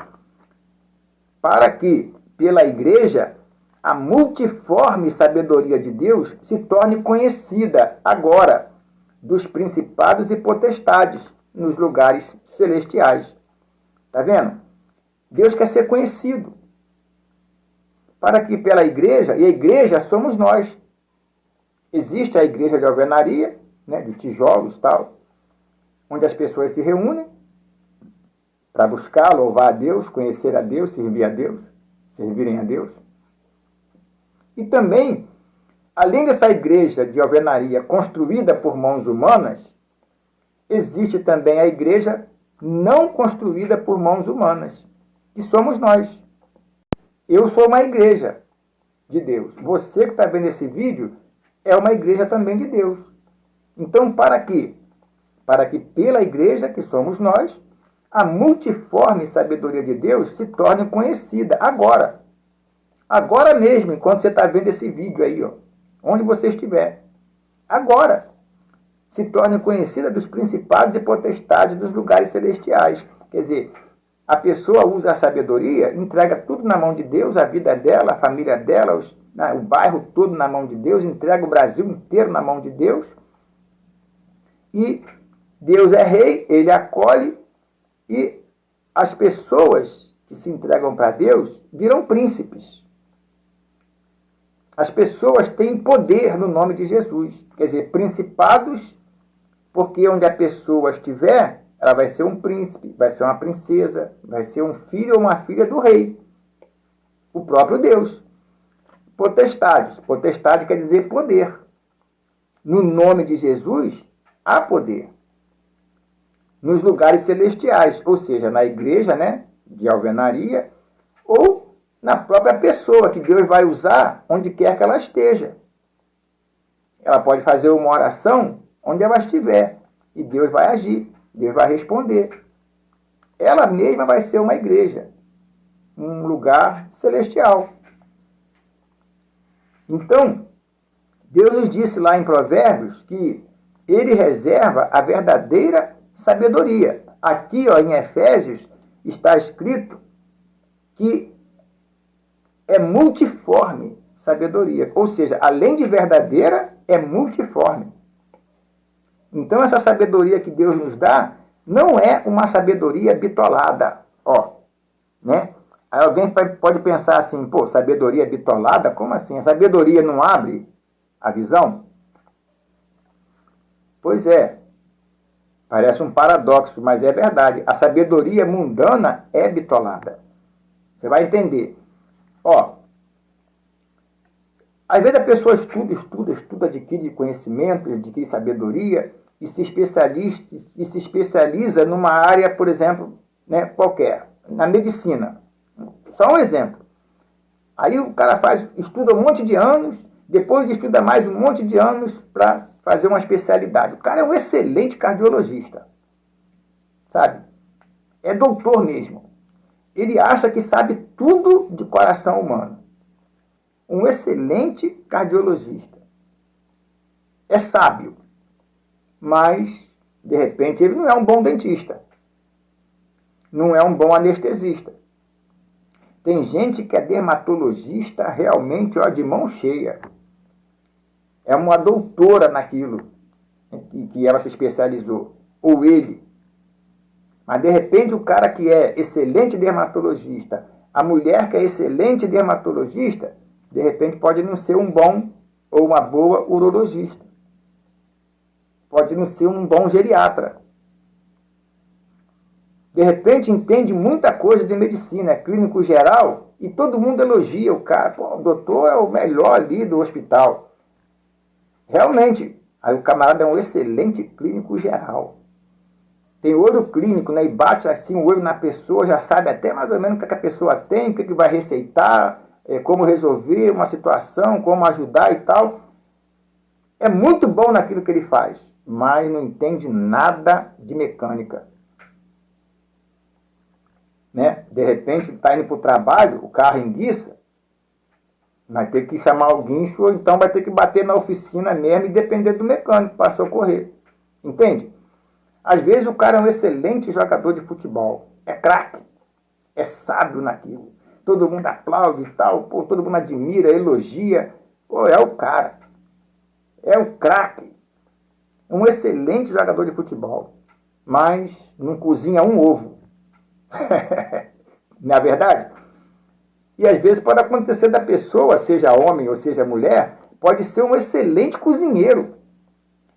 Para que, pela igreja, a multiforme sabedoria de Deus se torne conhecida agora dos principados e potestades nos lugares celestiais. Está vendo? Deus quer ser conhecido. Para que pela igreja, e a igreja somos nós. Existe a igreja de alvenaria, né, de tijolos e tal, onde as pessoas se reúnem para buscar, louvar a Deus, conhecer a Deus, servir a Deus, servirem a Deus. E também, além dessa igreja de alvenaria construída por mãos humanas, existe também a igreja não construída por mãos humanas, que somos nós. Eu sou uma igreja de Deus. Você que está vendo esse vídeo é uma igreja também de Deus. Então, para quê? Para que pela igreja, que somos nós, a multiforme sabedoria de Deus se torne conhecida agora. Agora mesmo, enquanto você está vendo esse vídeo aí, onde você estiver. Agora. Se torne conhecida dos principados e potestades dos lugares celestiais. Quer dizer, a pessoa usa a sabedoria, entrega tudo na mão de Deus, a vida dela, a família dela, o bairro todo na mão de Deus, entrega o Brasil inteiro na mão de Deus. E Deus é rei, ele acolhe, e as pessoas que se entregam para Deus viram príncipes. As pessoas têm poder no nome de Jesus. Quer dizer, principados, porque onde a pessoa estiver, ela vai ser um príncipe, vai ser uma princesa, vai ser um filho ou uma filha do rei, o próprio Deus. Potestades. Potestade quer dizer poder. No nome de Jesus, há poder. Nos lugares celestiais, ou seja, na igreja, né, de alvenaria, ou na própria pessoa que Deus vai usar onde quer que ela esteja. Ela pode fazer uma oração onde ela estiver, e Deus vai agir, Deus vai responder. Ela mesma vai ser uma igreja, um lugar celestial. Então, Deus nos disse lá em Provérbios que Ele reserva a verdadeira sabedoria. Aqui, ó, em Efésios, está escrito que é multiforme sabedoria. Ou seja, além de verdadeira, é multiforme. Então, essa sabedoria que Deus nos dá não é uma sabedoria bitolada. Ó, né? Aí alguém pode pensar assim, pô, sabedoria bitolada? Como assim? A sabedoria não abre a visão? Pois é. Parece um paradoxo, mas é verdade. A sabedoria mundana é bitolada. Você vai entender. Ó, às vezes a pessoa estuda, adquire conhecimento, adquire sabedoria e se especializa numa área, por exemplo, né, qualquer, na medicina. Só um exemplo. Aí o cara estuda um monte de anos, depois estuda mais um monte de anos para fazer uma especialidade. O cara é um excelente cardiologista, sabe? É doutor mesmo. Ele acha que sabe tudo de coração humano. Um excelente cardiologista. É sábio, mas, de repente, ele não é um bom dentista. Não é um bom anestesista. Tem gente que é dermatologista realmente, ó, de mão cheia. É uma doutora naquilo que ela se especializou. Ou ele. Mas, de repente, o cara que é excelente dermatologista, a mulher que é excelente dermatologista, de repente pode não ser um bom ou uma boa urologista. Pode não ser um bom geriatra. De repente entende muita coisa de medicina, é clínico geral, e todo mundo elogia o cara. Pô, o doutor é o melhor ali do hospital. Realmente, aí o camarada é um excelente clínico geral. Tem olho clínico, né? E bate assim o olho na pessoa, já sabe até mais ou menos o que a pessoa tem, o que vai receitar, como resolver uma situação, como ajudar e tal. É muito bom naquilo que ele faz, mas não entende nada de mecânica. Né? De repente está indo para o trabalho, o carro enguiça, vai ter que chamar o guincho, ou então vai ter que bater na oficina mesmo e depender do mecânico para socorrer. Entende? Às vezes o cara é um excelente jogador de futebol, é craque, é sábio naquilo. Todo mundo aplaude e tal, pô, todo mundo admira, elogia. Pô, é o cara. É um craque. Um excelente jogador de futebol. Mas não cozinha um ovo. Não é verdade? E às vezes pode acontecer da pessoa, seja homem ou seja mulher, pode ser um excelente cozinheiro.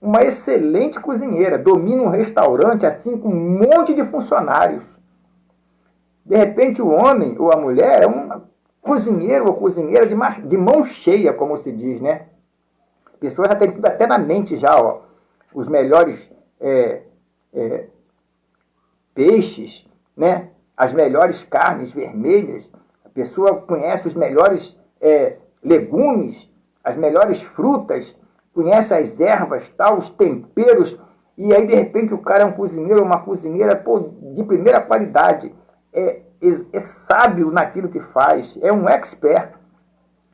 Uma excelente cozinheira. Domina um restaurante assim com um monte de funcionários. De repente o homem ou a mulher é um cozinheiro ou cozinheira de mão cheia, como se diz, né? A pessoa já tem tudo até na mente já, ó. Os melhores peixes, né? As melhores carnes vermelhas. A pessoa conhece os melhores legumes, as melhores frutas, conhece as ervas, tal, os temperos. E aí, de repente, o cara é um cozinheiro ou uma cozinheira, pô, de primeira qualidade. É sábio naquilo que faz, é um expert,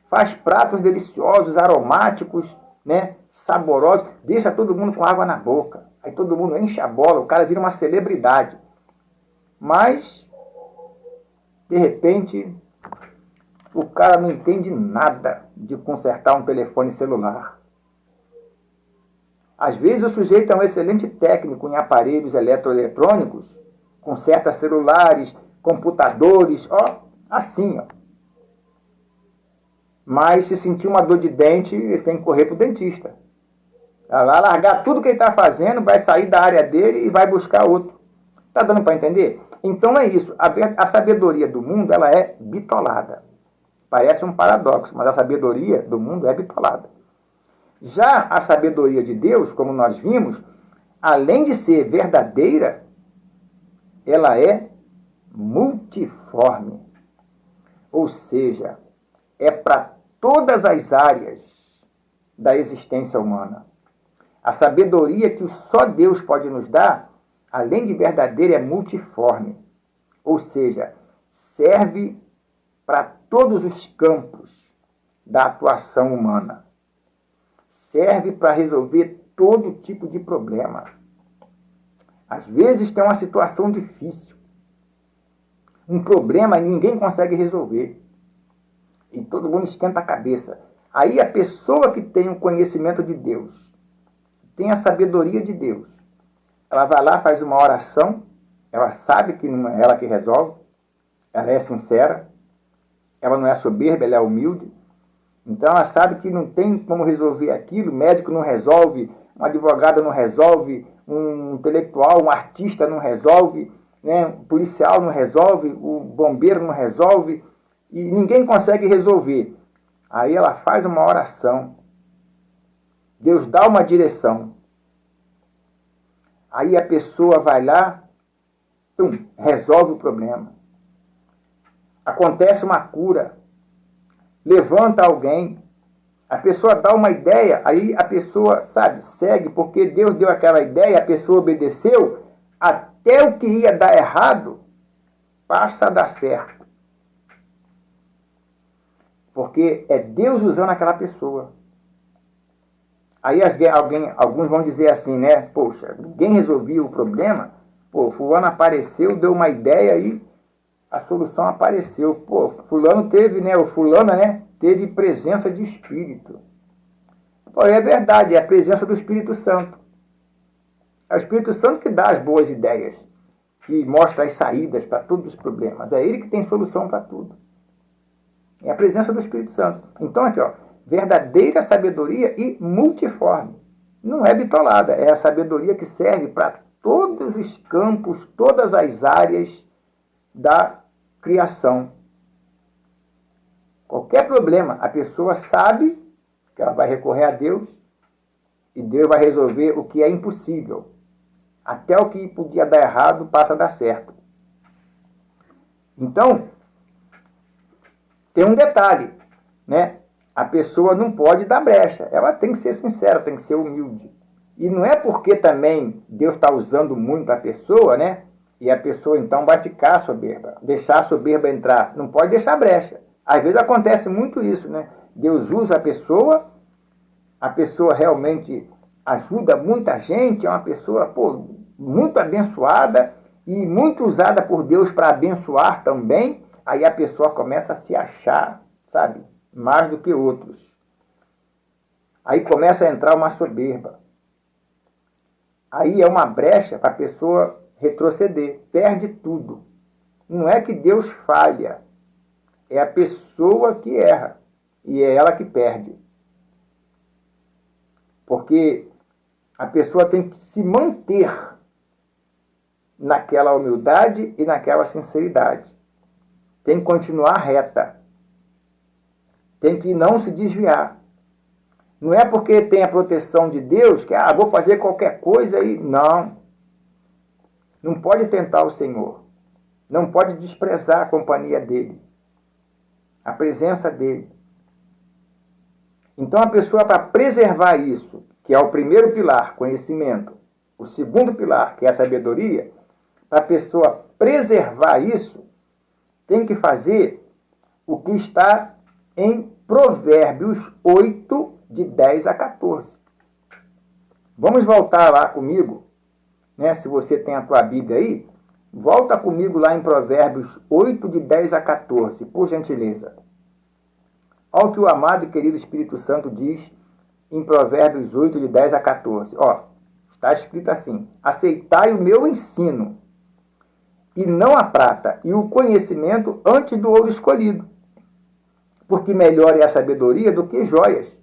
faz pratos deliciosos, aromáticos, né, saborosos, deixa todo mundo com água na boca, aí todo mundo enche a bola, o cara vira uma celebridade. Mas, de repente, o cara não entende nada de consertar um telefone celular. Às vezes o sujeito é um excelente técnico em aparelhos eletroeletrônicos, conserta celulares, computadores, ó, assim, ó. Mas se sentir uma dor de dente, ele tem que correr para o dentista. Vai lá largar tudo que ele está fazendo, vai sair da área dele e vai buscar outro. Está dando para entender? Então é isso. A sabedoria do mundo, ela é bitolada. Parece um paradoxo, mas a sabedoria do mundo é bitolada. Já a sabedoria de Deus, como nós vimos, além de ser verdadeira, ela é multiforme. Ou seja, é para todas as áreas da existência humana. A sabedoria que só Deus pode nos dar, além de verdadeira, é multiforme. Ou seja, serve para todos os campos da atuação humana. Serve para resolver todo tipo de problema. Às vezes tem uma situação difícil. Um problema e ninguém consegue resolver. E todo mundo esquenta a cabeça. Aí a pessoa que tem o conhecimento de Deus, tem a sabedoria de Deus, ela vai lá, faz uma oração, ela sabe que não é ela que resolve, ela é sincera, ela não é soberba, ela é humilde. Então ela sabe que não tem como resolver aquilo, o médico não resolve, um advogado não resolve, um intelectual, um artista não resolve, né? Um policial não resolve, o bombeiro não resolve, e ninguém consegue resolver. Aí ela faz uma oração, Deus dá uma direção. Aí a pessoa vai lá, resolve o problema. Acontece uma cura, levanta alguém, a pessoa dá uma ideia, aí a pessoa, segue, porque Deus deu aquela ideia, a pessoa obedeceu, até o que ia dar errado, passa a dar certo. Porque é Deus usando aquela pessoa. Aí alguns vão dizer assim, né? Poxa, ninguém resolvia o problema. Pô, fulano apareceu, deu uma ideia e a solução apareceu. Pô, fulano teve, né? O fulana, né? Teve presença de Espírito. Pô, é verdade, é a presença do Espírito Santo. É o Espírito Santo que dá as boas ideias, que mostra as saídas para todos os problemas. É ele que tem solução para tudo. É a presença do Espírito Santo. Então aqui, ó, verdadeira sabedoria e multiforme. Não é bitolada, é a sabedoria que serve para todos os campos, todas as áreas da criação. Qualquer problema, a pessoa sabe que ela vai recorrer a Deus e Deus vai resolver o que é impossível. Até o que podia dar errado passa a dar certo. Então, tem um detalhe, né? A pessoa não pode dar brecha, ela tem que ser sincera, tem que ser humilde. E não é porque também Deus está usando muito a pessoa, né? E a pessoa então vai ficar soberba, deixar a soberba entrar. Não pode deixar brecha. Às vezes acontece muito isso, né? Deus usa a pessoa realmente ajuda muita gente, é uma pessoa muito abençoada e muito usada por Deus para abençoar também. Aí a pessoa começa a se achar, mais do que outros. Aí começa a entrar uma soberba. Aí é uma brecha para a pessoa retroceder, perde tudo. Não é que Deus falha, é a pessoa que erra e é ela que perde. Porque a pessoa tem que se manter naquela humildade e naquela sinceridade. Tem que continuar reta. Tem que não se desviar. Não é porque tem a proteção de Deus que, vou fazer qualquer coisa e... Não. Não pode tentar o Senhor. Não pode desprezar a companhia dEle. A presença dEle. Então a pessoa, para preservar isso, que é o primeiro pilar, conhecimento, o segundo pilar, que é a sabedoria, para a pessoa preservar isso, tem que fazer o que está em Provérbios 8, de 10 a 14. Vamos voltar lá comigo, né? Se você tem a tua Bíblia aí, volta comigo lá em Provérbios 8, de 10 a 14, por gentileza. Olha o que o amado e querido Espírito Santo diz em Provérbios 8, de 10 a 14. Está escrito assim: aceitai o meu ensino, e não a prata, e o conhecimento antes do ouro escolhido. Porque melhor é a sabedoria do que joias,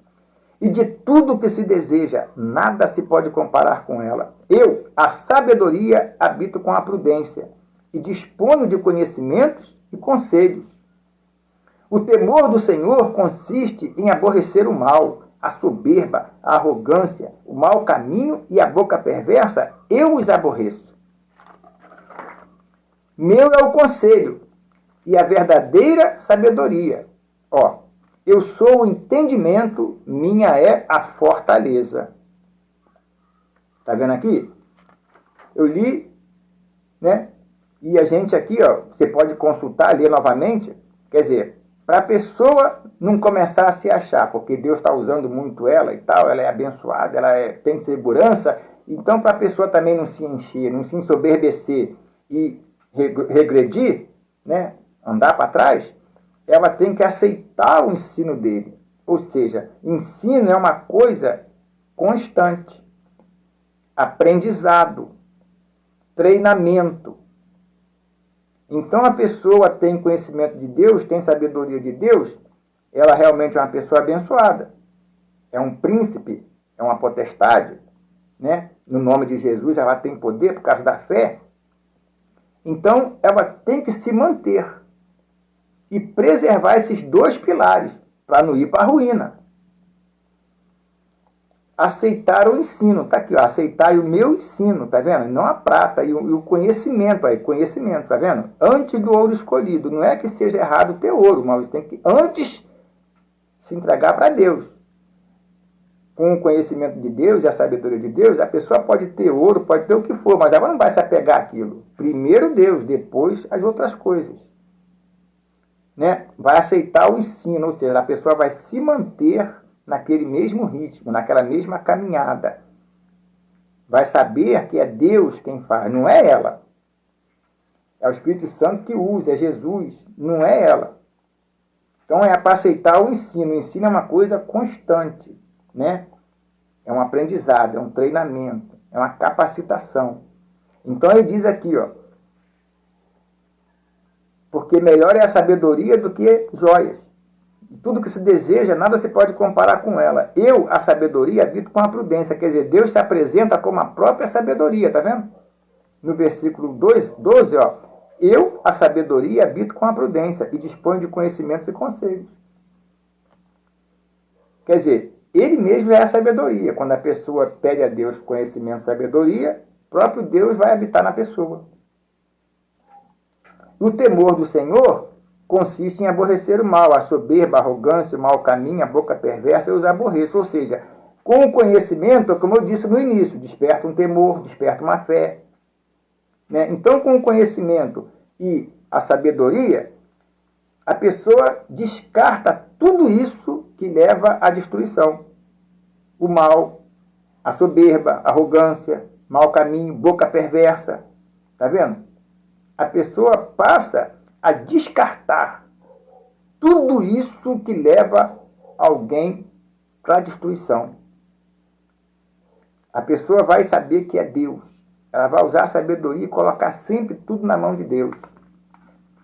e de tudo que se deseja, nada se pode comparar com ela. Eu, a sabedoria, habito com a prudência, e disponho de conhecimentos e conselhos. O temor do Senhor consiste em aborrecer o mal, a soberba, a arrogância, o mau caminho e a boca perversa, eu os aborreço. Meu é o conselho e a verdadeira sabedoria. Eu sou o entendimento, minha é a fortaleza. Está vendo aqui? Eu li, né? E a gente aqui, você pode consultar, ler novamente. Quer dizer, para a pessoa não começar a se achar, porque Deus está usando muito ela e tal, ela é abençoada, tem segurança. Então, para a pessoa também não se encher, não se ensoberbecer e regredir, né? Andar para trás, ela tem que aceitar o ensino dele. Ou seja, ensino é uma coisa constante. Aprendizado, treinamento. Então a pessoa tem conhecimento de Deus, tem sabedoria de Deus, ela realmente é uma pessoa abençoada. É um príncipe, é uma potestade, né? No nome de Jesus ela tem poder por causa da fé. Então ela tem que se manter e preservar esses dois pilares para não ir para a ruína. Aceitar o ensino, tá aqui, aceitar o meu ensino, tá vendo? Não a prata e o conhecimento, conhecimento, tá vendo? Antes do ouro escolhido, não é que seja errado ter ouro, mas tem que antes se entregar para Deus. Com o conhecimento de Deus e a sabedoria de Deus, a pessoa pode ter ouro, pode ter o que for, mas ela não vai se apegar àquilo. Primeiro Deus, depois as outras coisas. Né? Vai aceitar o ensino, ou seja, a pessoa vai se manter naquele mesmo ritmo, naquela mesma caminhada. Vai saber que é Deus quem faz, não é ela. É o Espírito Santo que usa, é Jesus, não é ela. Então é para aceitar o ensino. O ensino é uma coisa constante, né? É um aprendizado, é um treinamento, é uma capacitação. Então ele diz aqui, porque melhor é a sabedoria do que joias. De tudo que se deseja, nada se pode comparar com ela. Eu, a sabedoria, habito com a prudência. Quer dizer, Deus se apresenta como a própria sabedoria, tá vendo? No versículo 12, eu, a sabedoria, habito com a prudência e disponho de conhecimentos e conselhos. Quer dizer, ele mesmo é a sabedoria. Quando a pessoa pede a Deus conhecimento e sabedoria, o próprio Deus vai habitar na pessoa. O temor do Senhor consiste em aborrecer o mal, a soberba, a arrogância, o mau caminho, a boca perversa, eu os aborreço. Ou seja, com o conhecimento, como eu disse no início, desperta um temor, desperta uma fé. Né? Então, com o conhecimento e a sabedoria, a pessoa descarta tudo isso que leva à destruição. O mal, a soberba, a arrogância, mau caminho, boca perversa. Está vendo? A pessoa passa a descartar tudo isso que leva alguém para a destruição. A pessoa vai saber que é Deus. Ela vai usar a sabedoria e colocar sempre tudo na mão de Deus.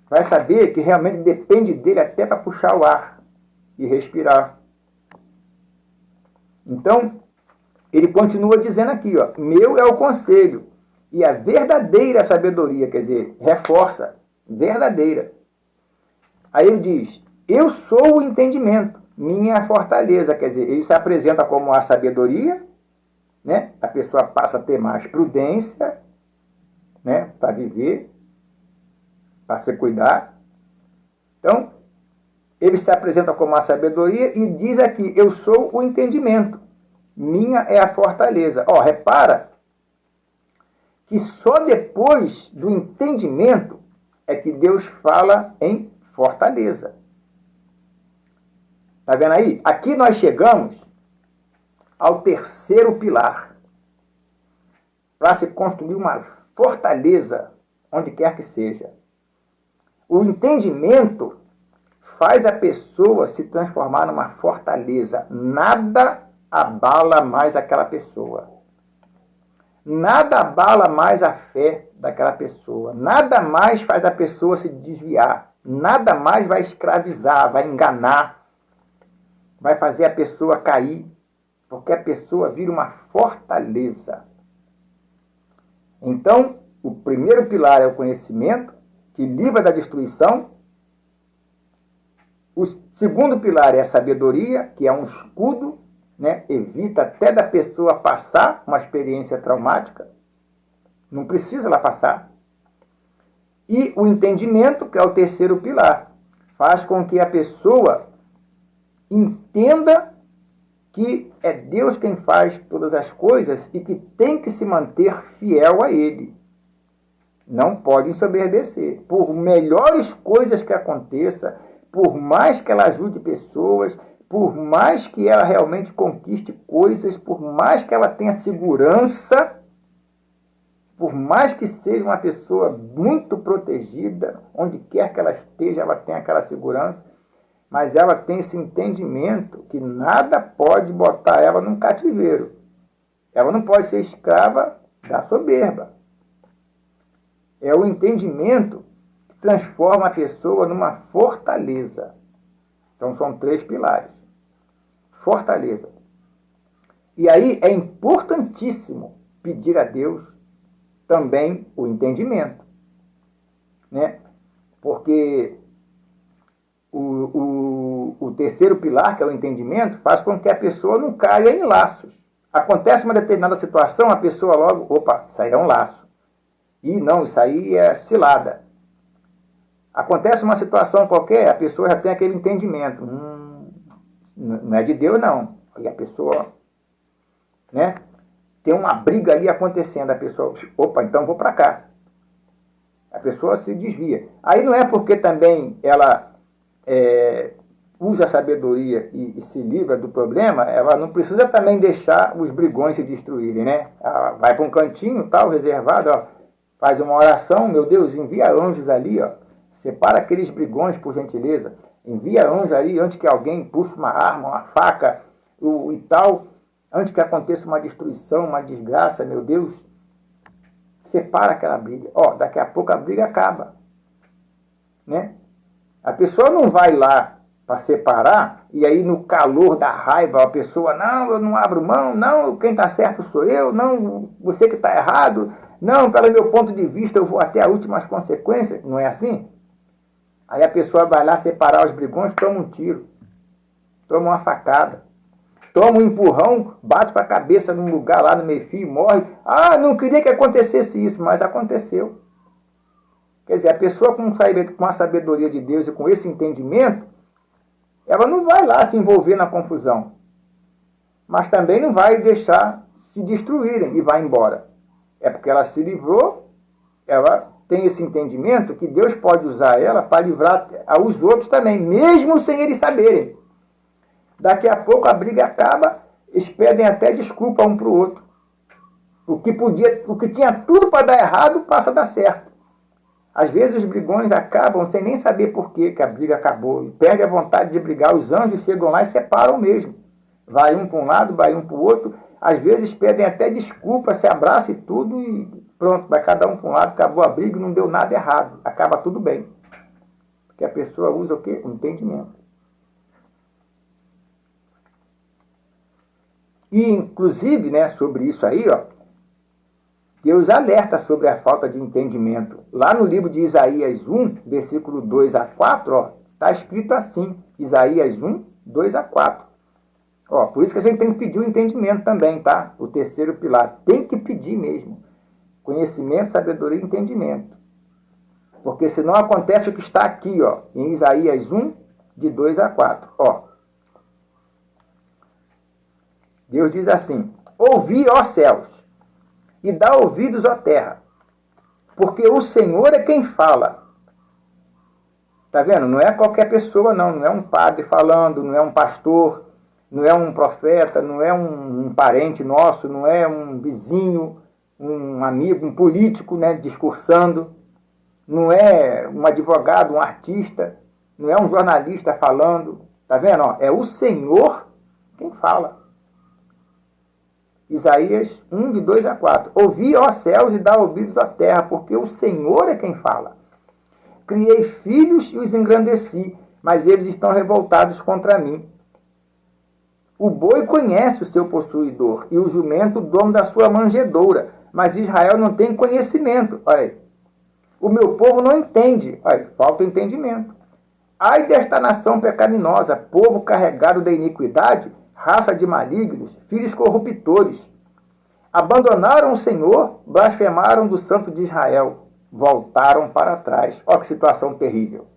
Vai saber que realmente depende dele até para puxar o ar e respirar. Então, ele continua dizendo aqui, meu é o conselho e a verdadeira sabedoria, quer dizer, reforça, verdadeira. Aí ele diz, eu sou o entendimento, minha é a fortaleza, quer dizer, ele se apresenta como a sabedoria, né? A pessoa passa a ter mais prudência, né? Para viver, para se cuidar. Então, ele se apresenta como a sabedoria e diz aqui, eu sou o entendimento, minha é a fortaleza. Repara que só depois do entendimento é que Deus fala em fortaleza. Está vendo aí? Aqui nós chegamos ao terceiro pilar para se construir uma fortaleza onde quer que seja. O entendimento faz a pessoa se transformar numa fortaleza. Nada abala mais aquela pessoa. Nada abala mais a fé daquela pessoa. Nada mais faz a pessoa se desviar. Nada mais vai escravizar, vai enganar, vai fazer a pessoa cair. porque a pessoa vira uma fortaleza. Então, o primeiro pilar é o conhecimento, que livra da destruição. O segundo pilar é a sabedoria, que é um escudo, né? Evita até da pessoa passar uma experiência traumática. Não precisa ela passar. E o entendimento, que é o terceiro pilar, faz com que a pessoa entenda que é Deus quem faz todas as coisas e que tem que se manter fiel a Ele. Não pode ensoberbecer. Por melhores coisas que aconteça, por mais que ela ajude pessoas, por mais que ela realmente conquiste coisas, por mais que ela tenha segurança, por mais que seja uma pessoa muito protegida, onde quer que ela esteja, ela tem aquela segurança, mas ela tem esse entendimento que nada pode botar ela num cativeiro. Ela não pode ser escrava da soberba. É o entendimento que transforma a pessoa numa fortaleza. Então são 3 pilares. Fortaleza. E aí é importantíssimo pedir a Deus também o entendimento, né? Porque o terceiro pilar, que é o entendimento, faz com que a pessoa não caia em laços. Acontece uma determinada situação, a pessoa logo, opa, isso aí é um laço. E não, isso aí é cilada. Acontece uma situação qualquer, a pessoa já tem aquele entendimento. Não é de Deus, não. E a pessoa, né? Tem uma briga ali acontecendo, a pessoa, opa, então vou para cá. A pessoa se desvia. Aí não é porque também ela usa a sabedoria e se livra do problema, ela não precisa também deixar os brigões se destruírem, né? Ela vai para um cantinho, tal, reservado, ó, faz uma oração, meu Deus, envia anjos ali, ó, separa aqueles brigões, por gentileza, envia anjos ali antes que alguém puxe uma arma, uma faca e tal, antes que aconteça uma destruição, uma desgraça, meu Deus, separa aquela briga. Ó, daqui a pouco a briga acaba, né? A pessoa não vai lá para separar e aí no calor da raiva a pessoa, não, eu não abro mão, não, quem está certo sou eu, não, você que está errado, não, pelo meu ponto de vista eu vou até as últimas consequências. Não é assim? Aí a pessoa vai lá separar os brigões, toma um tiro, toma uma facada, toma um empurrão, bate para a cabeça num lugar lá no meio-fio e morre. Ah, não queria que acontecesse isso, mas aconteceu. Quer dizer, a pessoa com a sabedoria de Deus e com esse entendimento, ela não vai lá se envolver na confusão, mas também não vai deixar se destruírem e vai embora. É porque ela se livrou, ela tem esse entendimento que Deus pode usar ela para livrar aos outros também, mesmo sem eles saberem. Daqui a pouco a briga acaba, eles pedem até desculpa um para o outro. O que tinha tudo para dar errado passa a dar certo. Às vezes os brigões acabam sem nem saber por que a briga acabou. E perde a vontade de brigar. Os anjos chegam lá e separam mesmo. Vai um para um lado, vai um para o outro. Às vezes pedem até desculpa, se abraçam e tudo e pronto, vai cada um para um lado, acabou a briga e não deu nada errado. Acaba tudo bem. Porque a pessoa usa o quê? O entendimento. E inclusive, né, sobre isso aí, ó, Deus alerta sobre a falta de entendimento. Lá no livro de Isaías 1, versículo 2 a 4, está escrito assim, Isaías 1, 2 a 4. Ó, por isso que a gente tem que pedir o entendimento também, tá? O terceiro pilar. Tem que pedir mesmo. Conhecimento, sabedoria e entendimento. Porque senão acontece o que está aqui, ó, em Isaías 1, de 2 a 4. Ó. Deus diz assim, ouvi, ó céus, e dá ouvidos, ó terra, porque o Senhor é quem fala. Tá vendo? Não é qualquer pessoa, não. Não é um padre falando, não é um pastor, não é um profeta, não é um parente nosso, não é um vizinho, um amigo, um político, né, discursando. Não é um advogado, um artista, não é um jornalista falando. Tá vendo? Ó, é o Senhor quem fala. Isaías 1, de 2 a 4. Ouvi, ó céus, e dá ouvidos à terra, porque o Senhor é quem fala. Criei filhos e os engrandeci, mas eles estão revoltados contra mim. O boi conhece o seu possuidor, e o jumento o dono da sua manjedoura, mas Israel não tem conhecimento. Olha aí. O meu povo não entende. Olha aí, falta entendimento. Ai desta nação pecaminosa, povo carregado da iniquidade, raça de malignos, filhos corruptores. Abandonaram o Senhor, blasfemaram do Santo de Israel, voltaram para trás. Olha que situação terrível.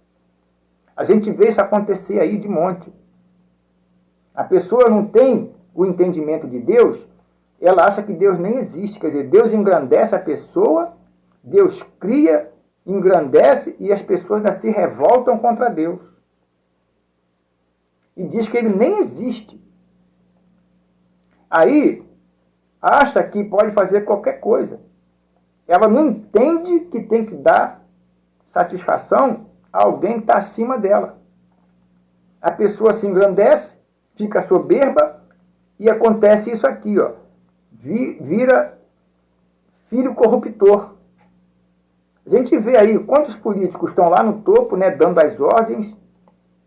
A gente vê isso acontecer aí de monte. A pessoa não tem o entendimento de Deus, ela acha que Deus nem existe. Quer dizer, Deus engrandece a pessoa, Deus cria, engrandece e as pessoas ainda se revoltam contra Deus. E diz que ele nem existe. Aí, acha que pode fazer qualquer coisa. Ela não entende que tem que dar satisfação a alguém que está acima dela. A pessoa se engrandece, fica soberba e acontece isso aqui, ó. Vira filho corruptor. A gente vê aí quantos políticos estão lá no topo, né, dando as ordens,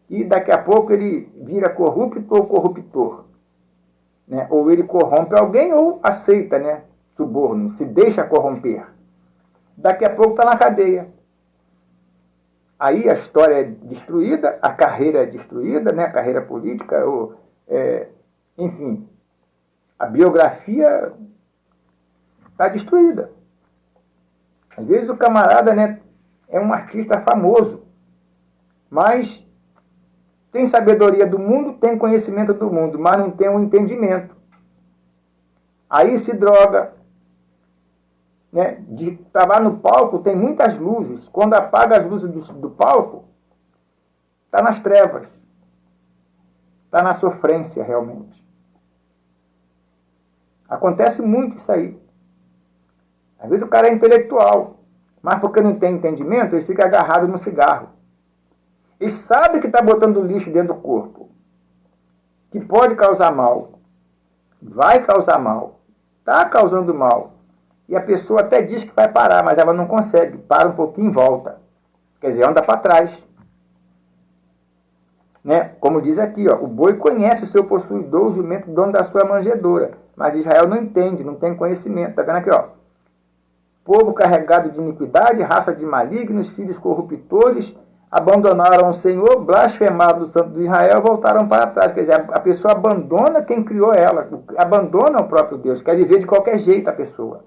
e daqui a pouco ele vira corrupto ou corruptor. Né? Ou ele corrompe alguém ou aceita, né, suborno, se deixa corromper. Daqui a pouco está na cadeia. Aí a história é destruída, a carreira é destruída, né, a carreira política, enfim, a biografia está destruída. Às vezes o camarada, né, é um artista famoso, mas tem sabedoria do mundo, tem conhecimento do mundo, mas não tem um entendimento. Aí se droga. Né? Tá lá no palco, tem muitas luzes. Quando apaga as luzes do palco, está nas trevas. Está na sofrência, realmente. Acontece muito isso aí. Às vezes o cara é intelectual, mas porque não tem entendimento, ele fica agarrado no cigarro. E sabe que está botando lixo dentro do corpo, que pode causar mal, vai causar mal, está causando mal. E a pessoa até diz que vai parar, mas ela não consegue. Para um pouquinho e volta. Quer dizer, anda para trás. Né? Como diz aqui, ó, o boi conhece o seu possuidor, o jumento dono da sua manjedoura. Mas Israel não entende, não tem conhecimento. Está vendo aqui, ó? Povo carregado de iniquidade, raça de malignos, filhos corruptores, abandonaram o Senhor, blasfemaram do Santo de Israel, voltaram para trás. Quer dizer, a pessoa abandona quem criou ela, abandona o próprio Deus, quer viver de qualquer jeito a pessoa.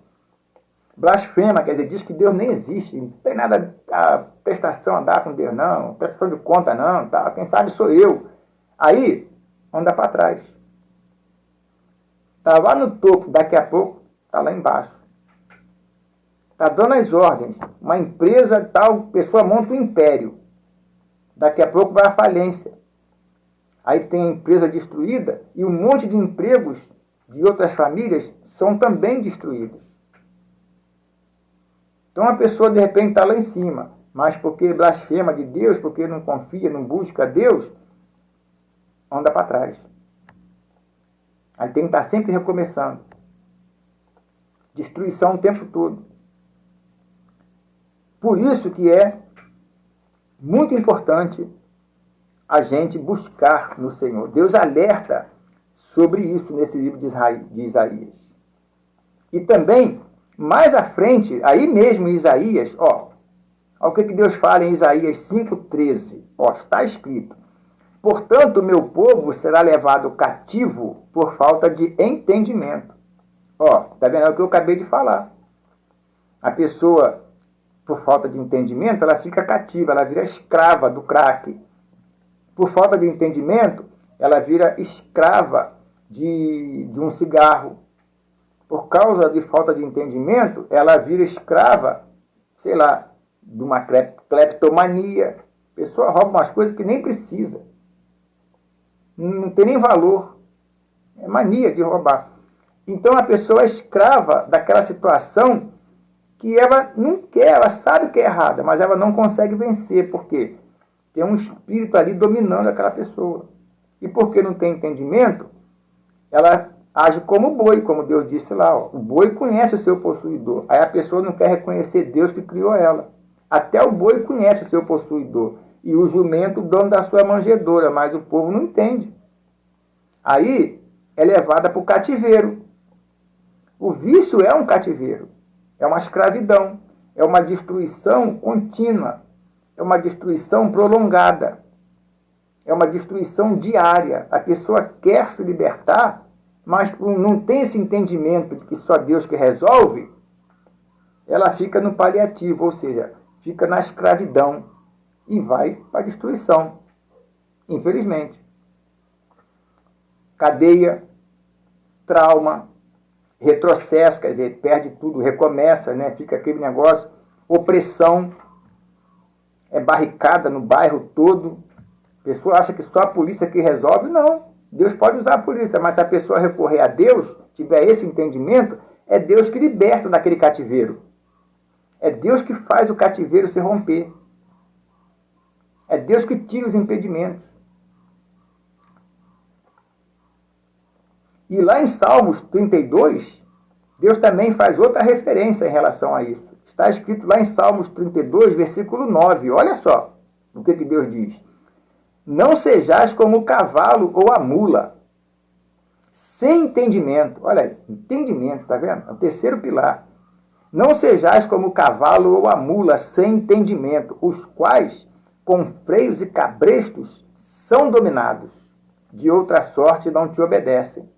Blasfema, quer dizer, diz que Deus nem existe, não tem nada a prestação a dar com Deus, não, prestação de conta, não, tá? Quem sabe sou eu. Aí, anda para trás. Está lá no topo, daqui a pouco, está lá embaixo. Está dando as ordens. Uma empresa, tal, pessoa monta um império. Daqui a pouco vai à falência. Aí tem a empresa destruída e um monte de empregos de outras famílias são também destruídos. Então a pessoa de repente está lá em cima, mas porque blasfema de Deus, porque não confia, não busca Deus, anda para trás. Aí tem que estar sempre recomeçando. Destruição o tempo todo. Por isso que é muito importante a gente buscar no Senhor. Deus alerta sobre isso nesse livro de Isaías. E também, mais à frente, aí mesmo em Isaías, olha o que Deus fala em Isaías 5,13. Está escrito: portanto, meu povo será levado cativo por falta de entendimento. Está vendo? É o que eu acabei de falar. A pessoa, por falta de entendimento, ela fica cativa, ela vira escrava do crack. Por falta de entendimento, ela vira escrava de um cigarro. Por causa de falta de entendimento, ela vira escrava, sei lá, de uma cleptomania. A pessoa rouba umas coisas que nem precisa. Não tem nem valor. É mania de roubar. Então a pessoa é escrava daquela situação que ela não quer, ela sabe que é errada, mas ela não consegue vencer. Por quê? Tem um espírito ali dominando aquela pessoa. E porque não tem entendimento, ela age como boi, como Deus disse lá. O boi conhece o seu possuidor. Aí a pessoa não quer reconhecer Deus que criou ela. Até o boi conhece o seu possuidor. E o jumento, o dono da sua manjedoura. Mas o povo não entende. Aí é levada para o cativeiro. O vício é um cativeiro, é uma escravidão, é uma destruição contínua, é uma destruição prolongada, é uma destruição diária. A pessoa quer se libertar, mas não tem esse entendimento de que só Deus que resolve, ela fica no paliativo, ou seja, fica na escravidão e vai para a destruição, infelizmente. Cadeia, trauma, retrocesso, quer dizer, perde tudo, recomeça, né? Fica aquele negócio, opressão, é barricada no bairro todo. A pessoa acha que só a polícia que resolve. Não, Deus pode usar a polícia, mas se a pessoa recorrer a Deus, tiver esse entendimento, é Deus que liberta daquele cativeiro. É Deus que faz o cativeiro se romper. É Deus que tira os impedimentos. E lá em Salmos 32, Deus também faz outra referência em relação a isso. Está escrito lá em Salmos 32, versículo 9. Olha só o que Deus diz. Não sejais como o cavalo ou a mula, sem entendimento. Olha aí, entendimento, tá vendo? É o terceiro pilar. Não sejais como o cavalo ou a mula, sem entendimento, os quais, com freios e cabrestos, são dominados. De outra sorte não te obedecem.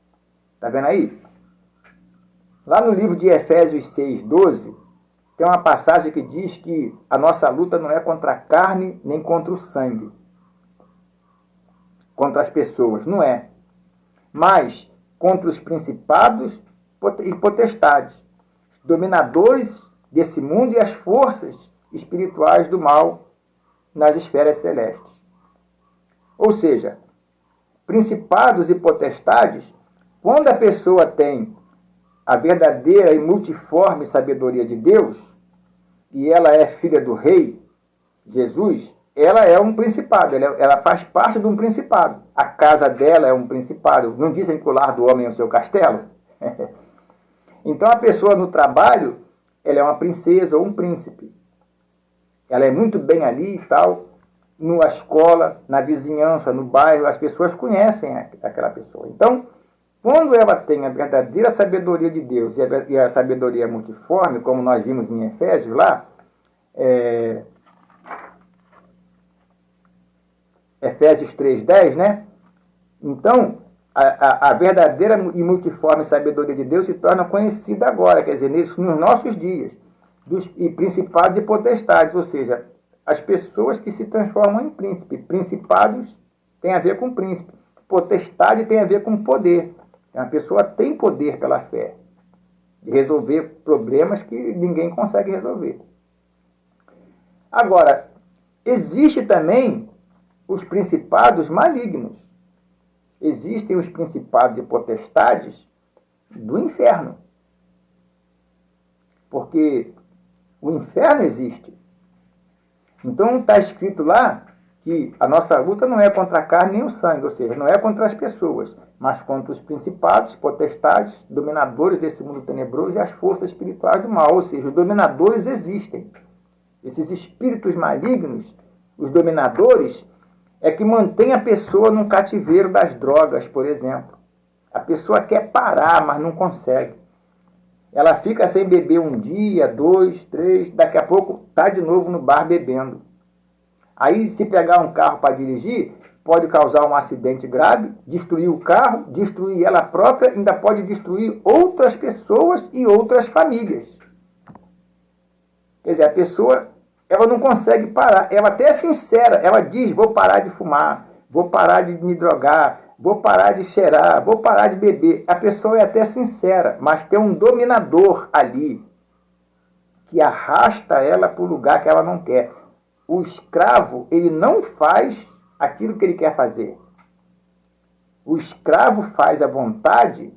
Está vendo aí? Lá no livro de Efésios 6:12, tem uma passagem que diz que a nossa luta não é contra a carne nem contra o sangue. Contra as pessoas, não é. Mas contra os principados e potestades, dominadores desse mundo e as forças espirituais do mal nas esferas celestes. Ou seja, principados e potestades, quando a pessoa tem a verdadeira e multiforme sabedoria de Deus, e ela é filha do rei, Jesus, ela é um principado, ela faz parte de um principado. A casa dela é um principado. Não dizem que o lar do homem é o seu castelo? Então a pessoa no trabalho, ela é uma princesa ou um príncipe. Ela é muito bem ali e tal. Na escola, na vizinhança, no bairro, as pessoas conhecem aquela pessoa. Então, quando ela tem a verdadeira sabedoria de Deus e a sabedoria multiforme, como nós vimos em Efésios lá, Efésios 3:10, né? Então, a verdadeira e multiforme sabedoria de Deus se torna conhecida agora, quer dizer, nos nossos dias, e principados e potestades, ou seja, as pessoas que se transformam em príncipe. Principados tem a ver com príncipe, potestade tem a ver com poder. A pessoa tem poder pela fé de resolver problemas que ninguém consegue resolver. Agora, existe também os principados malignos. Existem os principados e potestades do inferno. Porque o inferno existe. Então está escrito lá que a nossa luta não é contra a carne nem o sangue, ou seja, não é contra as pessoas, mas contra os principados, potestades, dominadores desse mundo tenebroso e as forças espirituais do mal. Ou seja, os dominadores existem. Esses espíritos malignos, os dominadores, é que mantém a pessoa num cativeiro das drogas, por exemplo. A pessoa quer parar, mas não consegue. Ela fica sem beber um dia, 2, 3, daqui a pouco está de novo no bar bebendo. Aí, se pegar um carro para dirigir, pode causar um acidente grave, destruir o carro, destruir ela própria, ainda pode destruir outras pessoas e outras famílias. Quer dizer, a pessoa, ela não consegue parar. Ela até é sincera, ela diz, vou parar de fumar, vou parar de me drogar, vou parar de cheirar, vou parar de beber. A pessoa é até sincera, mas tem um dominador ali que arrasta ela para o lugar que ela não quer. O escravo, ele não faz aquilo que ele quer fazer. O escravo faz a vontade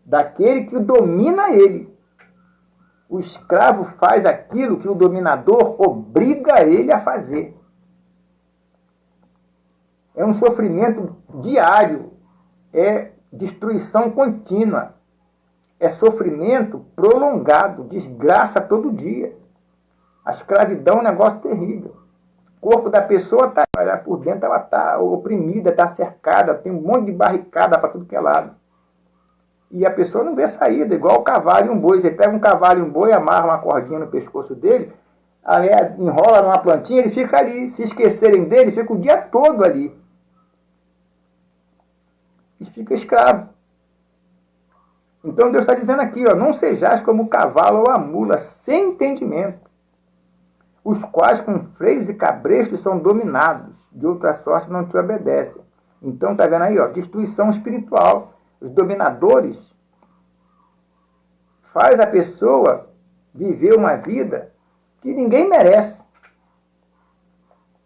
daquele que domina ele. O escravo faz aquilo que o dominador obriga ele a fazer. É um sofrimento diário, é destruição contínua, é sofrimento prolongado, desgraça todo dia. A escravidão é um negócio terrível. O corpo da pessoa está, por dentro ela está oprimida, está cercada, tem um monte de barricada para tudo que é lado. e a pessoa não vê saída, igual o cavalo e um boi. Você pega um cavalo e um boi, amarra uma cordinha no pescoço dele, aí enrola numa plantinha, ele fica ali. Se esquecerem dele, fica o dia todo ali. E fica escravo. Então Deus está dizendo aqui, ó, não sejais como o cavalo ou a mula, sem entendimento, os quais com freios e cabrestos são dominados, de outra sorte não te obedecem. Então está vendo aí, ó, destruição espiritual. Os dominadores faz a pessoa viver uma vida que ninguém merece.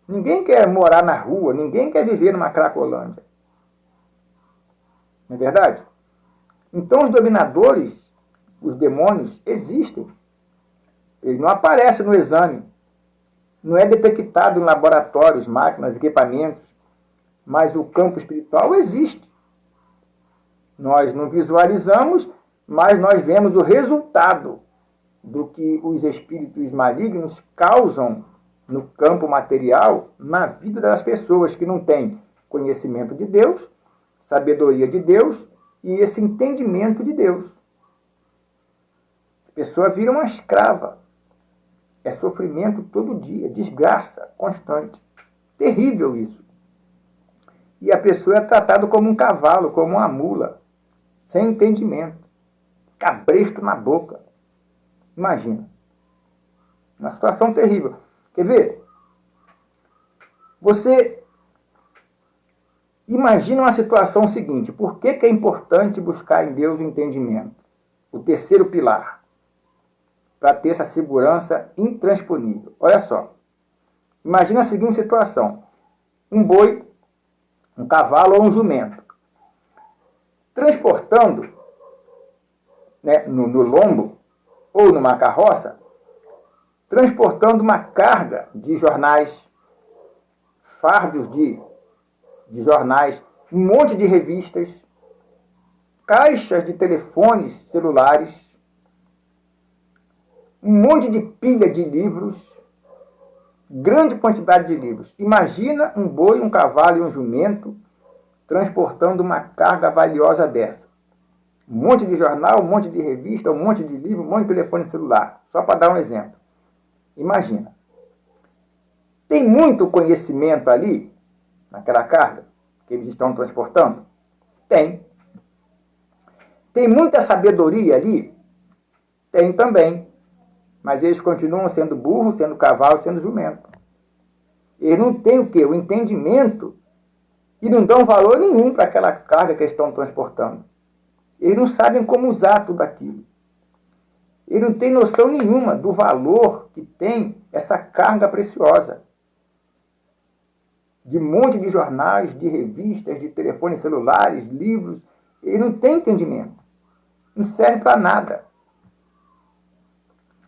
Ninguém quer morar na rua, ninguém quer viver numa Cracolândia. Não é verdade? Então os dominadores, os demônios, existem. Eles não aparecem no exame. Não é detectado em laboratórios, máquinas, equipamentos. Mas o campo espiritual existe. Nós não visualizamos, mas nós vemos o resultado do que os espíritos malignos causam no campo material, na vida das pessoas que não têm conhecimento de Deus, sabedoria de Deus e esse entendimento de Deus. A pessoa vira uma escrava. É sofrimento todo dia, desgraça constante. Terrível isso. E a pessoa é tratada como um cavalo, como uma mula, sem entendimento. Cabresto na boca. Imagina. Uma situação terrível. Quer ver? Você imagina uma situação seguinte. Por que é importante buscar em Deus o entendimento? O terceiro pilar. Para ter essa segurança intransponível. Olha só. Imagina a seguinte situação. Um boi, um cavalo ou um jumento. Transportando, né, no lombo ou numa carroça, transportando uma carga de jornais, fardos de jornais, um monte de revistas, caixas de telefones celulares, um monte de pilha de livros, grande quantidade de livros. Imagina um boi, um cavalo e um jumento transportando uma carga valiosa dessa. Um monte de jornal, um monte de revista, um monte de livro, um monte de telefone celular. Só para dar um exemplo. Imagina. Tem muito conhecimento ali, naquela carga, que eles estão transportando? Tem. Tem muita sabedoria ali? Tem também. Mas eles continuam sendo burro, sendo cavalo, sendo jumento. Eles não têm o quê? O entendimento e não dão valor nenhum para aquela carga que eles estão transportando. Eles não sabem como usar tudo aquilo. Eles não têm noção nenhuma do valor que tem essa carga preciosa. De um monte de jornais, de revistas, de telefones celulares, livros. Eles não têm entendimento. Não serve para nada.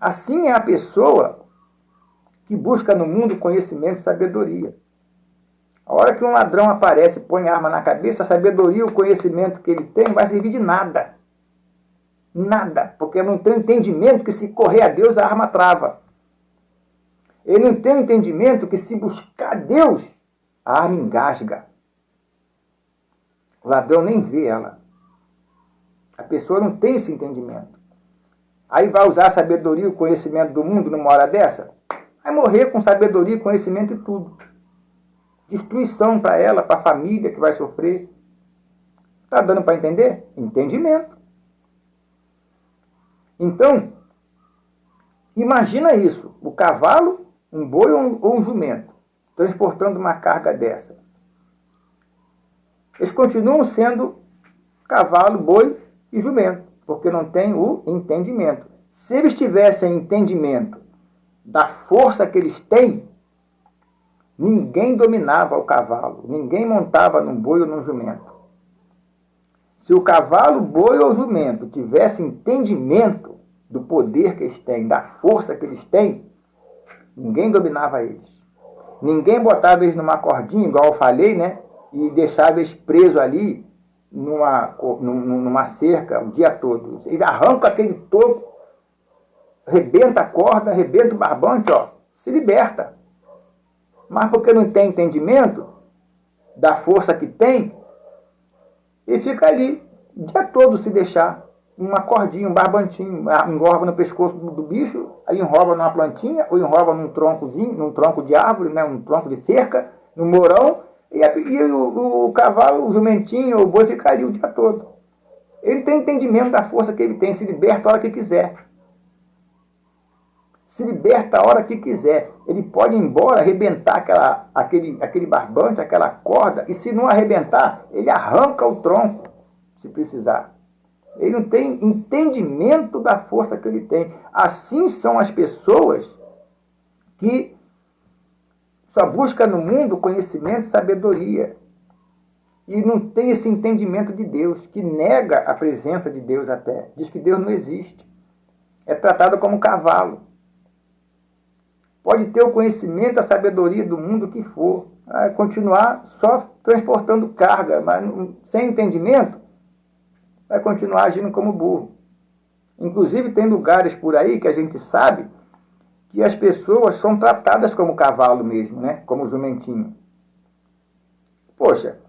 Assim é a pessoa que busca no mundo conhecimento e sabedoria. A hora que um ladrão aparece e põe a arma na cabeça, a sabedoria, o conhecimento que ele tem não vai servir de nada. Nada. Porque não tem entendimento que se correr a Deus, a arma trava. Ele não tem entendimento que se buscar Deus, a arma engasga. O ladrão nem vê ela. A pessoa não tem esse entendimento. Aí vai usar a sabedoria e o conhecimento do mundo numa hora dessa? Vai morrer com sabedoria, conhecimento e tudo. Destruição para ela, para a família que vai sofrer. Está dando para entender? Entendimento. Então, imagina isso. O cavalo, um boi ou um jumento, transportando uma carga dessa. Eles continuam sendo cavalo, boi e jumento, porque não tem o entendimento. Se eles tivessem entendimento da força que eles têm, ninguém dominava o cavalo, ninguém montava num boi ou num jumento. Se o cavalo, boi ou jumento tivesse entendimento do poder que eles têm, da força que eles têm, ninguém dominava eles. Ninguém botava eles numa cordinha, igual eu falei, né? E deixava eles presos ali numa cerca o dia todo. Eles arrancam aquele toco, rebenta a corda, rebenta o barbante, ó, se liberta. Mas porque não tem entendimento da força que tem, ele fica ali, o dia todo se deixar. Uma cordinha, um barbantinho, enrola no pescoço do bicho, aí enrola numa plantinha, ou enrola num troncozinho, num tronco de árvore, né, um tronco de cerca, no morão, e o cavalo, o jumentinho, o boi ficaria o dia todo. Ele tem entendimento da força que ele tem, se liberta a hora que quiser. Se liberta a hora que quiser. Ele pode ir embora, arrebentar aquele barbante, aquela corda, e se não arrebentar, ele arranca o tronco, se precisar. Ele não tem entendimento da força que ele tem. Assim são as pessoas que só buscam no mundo conhecimento e sabedoria. E não tem esse entendimento de Deus, que nega a presença de Deus até. Diz que Deus não existe. É tratado como cavalo. Pode ter o conhecimento, a sabedoria do mundo que for. Vai continuar só transportando carga, mas sem entendimento, vai continuar agindo como burro. Inclusive tem lugares por aí que a gente sabe que as pessoas são tratadas como cavalo mesmo, né? Como jumentinho. Poxa,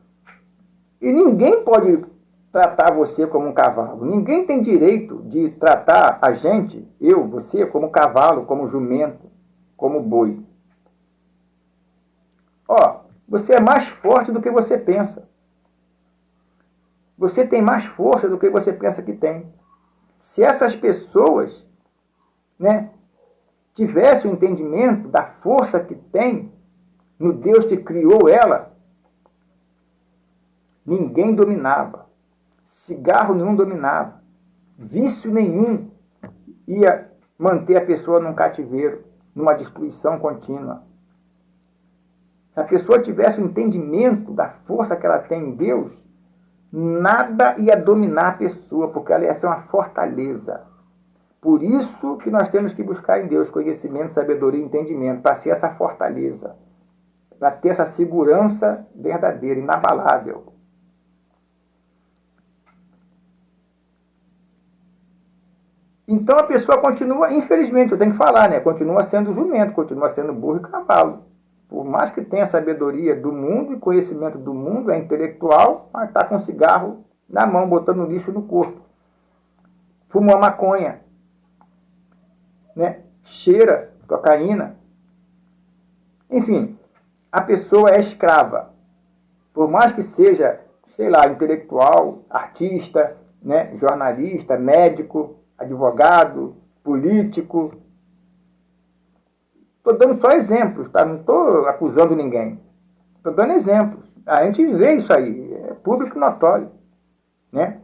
e ninguém pode tratar você como um cavalo. Ninguém tem direito de tratar a gente, eu, você, como cavalo, como jumento, como boi. Ó, você é mais forte do que você pensa. Você tem mais força do que você pensa que tem. Se essas pessoas, né, tivessem o entendimento da força que tem no Deus que criou ela, ninguém dominava. Cigarro nenhum dominava. Vício nenhum ia manter a pessoa num cativeiro, numa destruição contínua. Se a pessoa tivesse o entendimento da força que ela tem em Deus, nada ia dominar a pessoa, porque ela ia ser uma fortaleza. Por isso que nós temos que buscar em Deus conhecimento, sabedoria e entendimento, para ser essa fortaleza, para ter essa segurança verdadeira, inabalável. Então a pessoa continua, infelizmente, eu tenho que falar, né? Continua sendo jumento, continua sendo burro e cavalo. Por mais que tenha sabedoria do mundo e conhecimento do mundo, é intelectual, mas está com cigarro na mão, botando lixo no corpo. Fuma uma maconha, né? Cheira cocaína. Enfim, a pessoa é escrava. Por mais que seja, sei lá, intelectual, artista, né? Jornalista, médico, advogado, político. Estou dando só exemplos, tá? Não estou acusando ninguém. Estou dando exemplos. A gente vê isso aí, é público notório, né?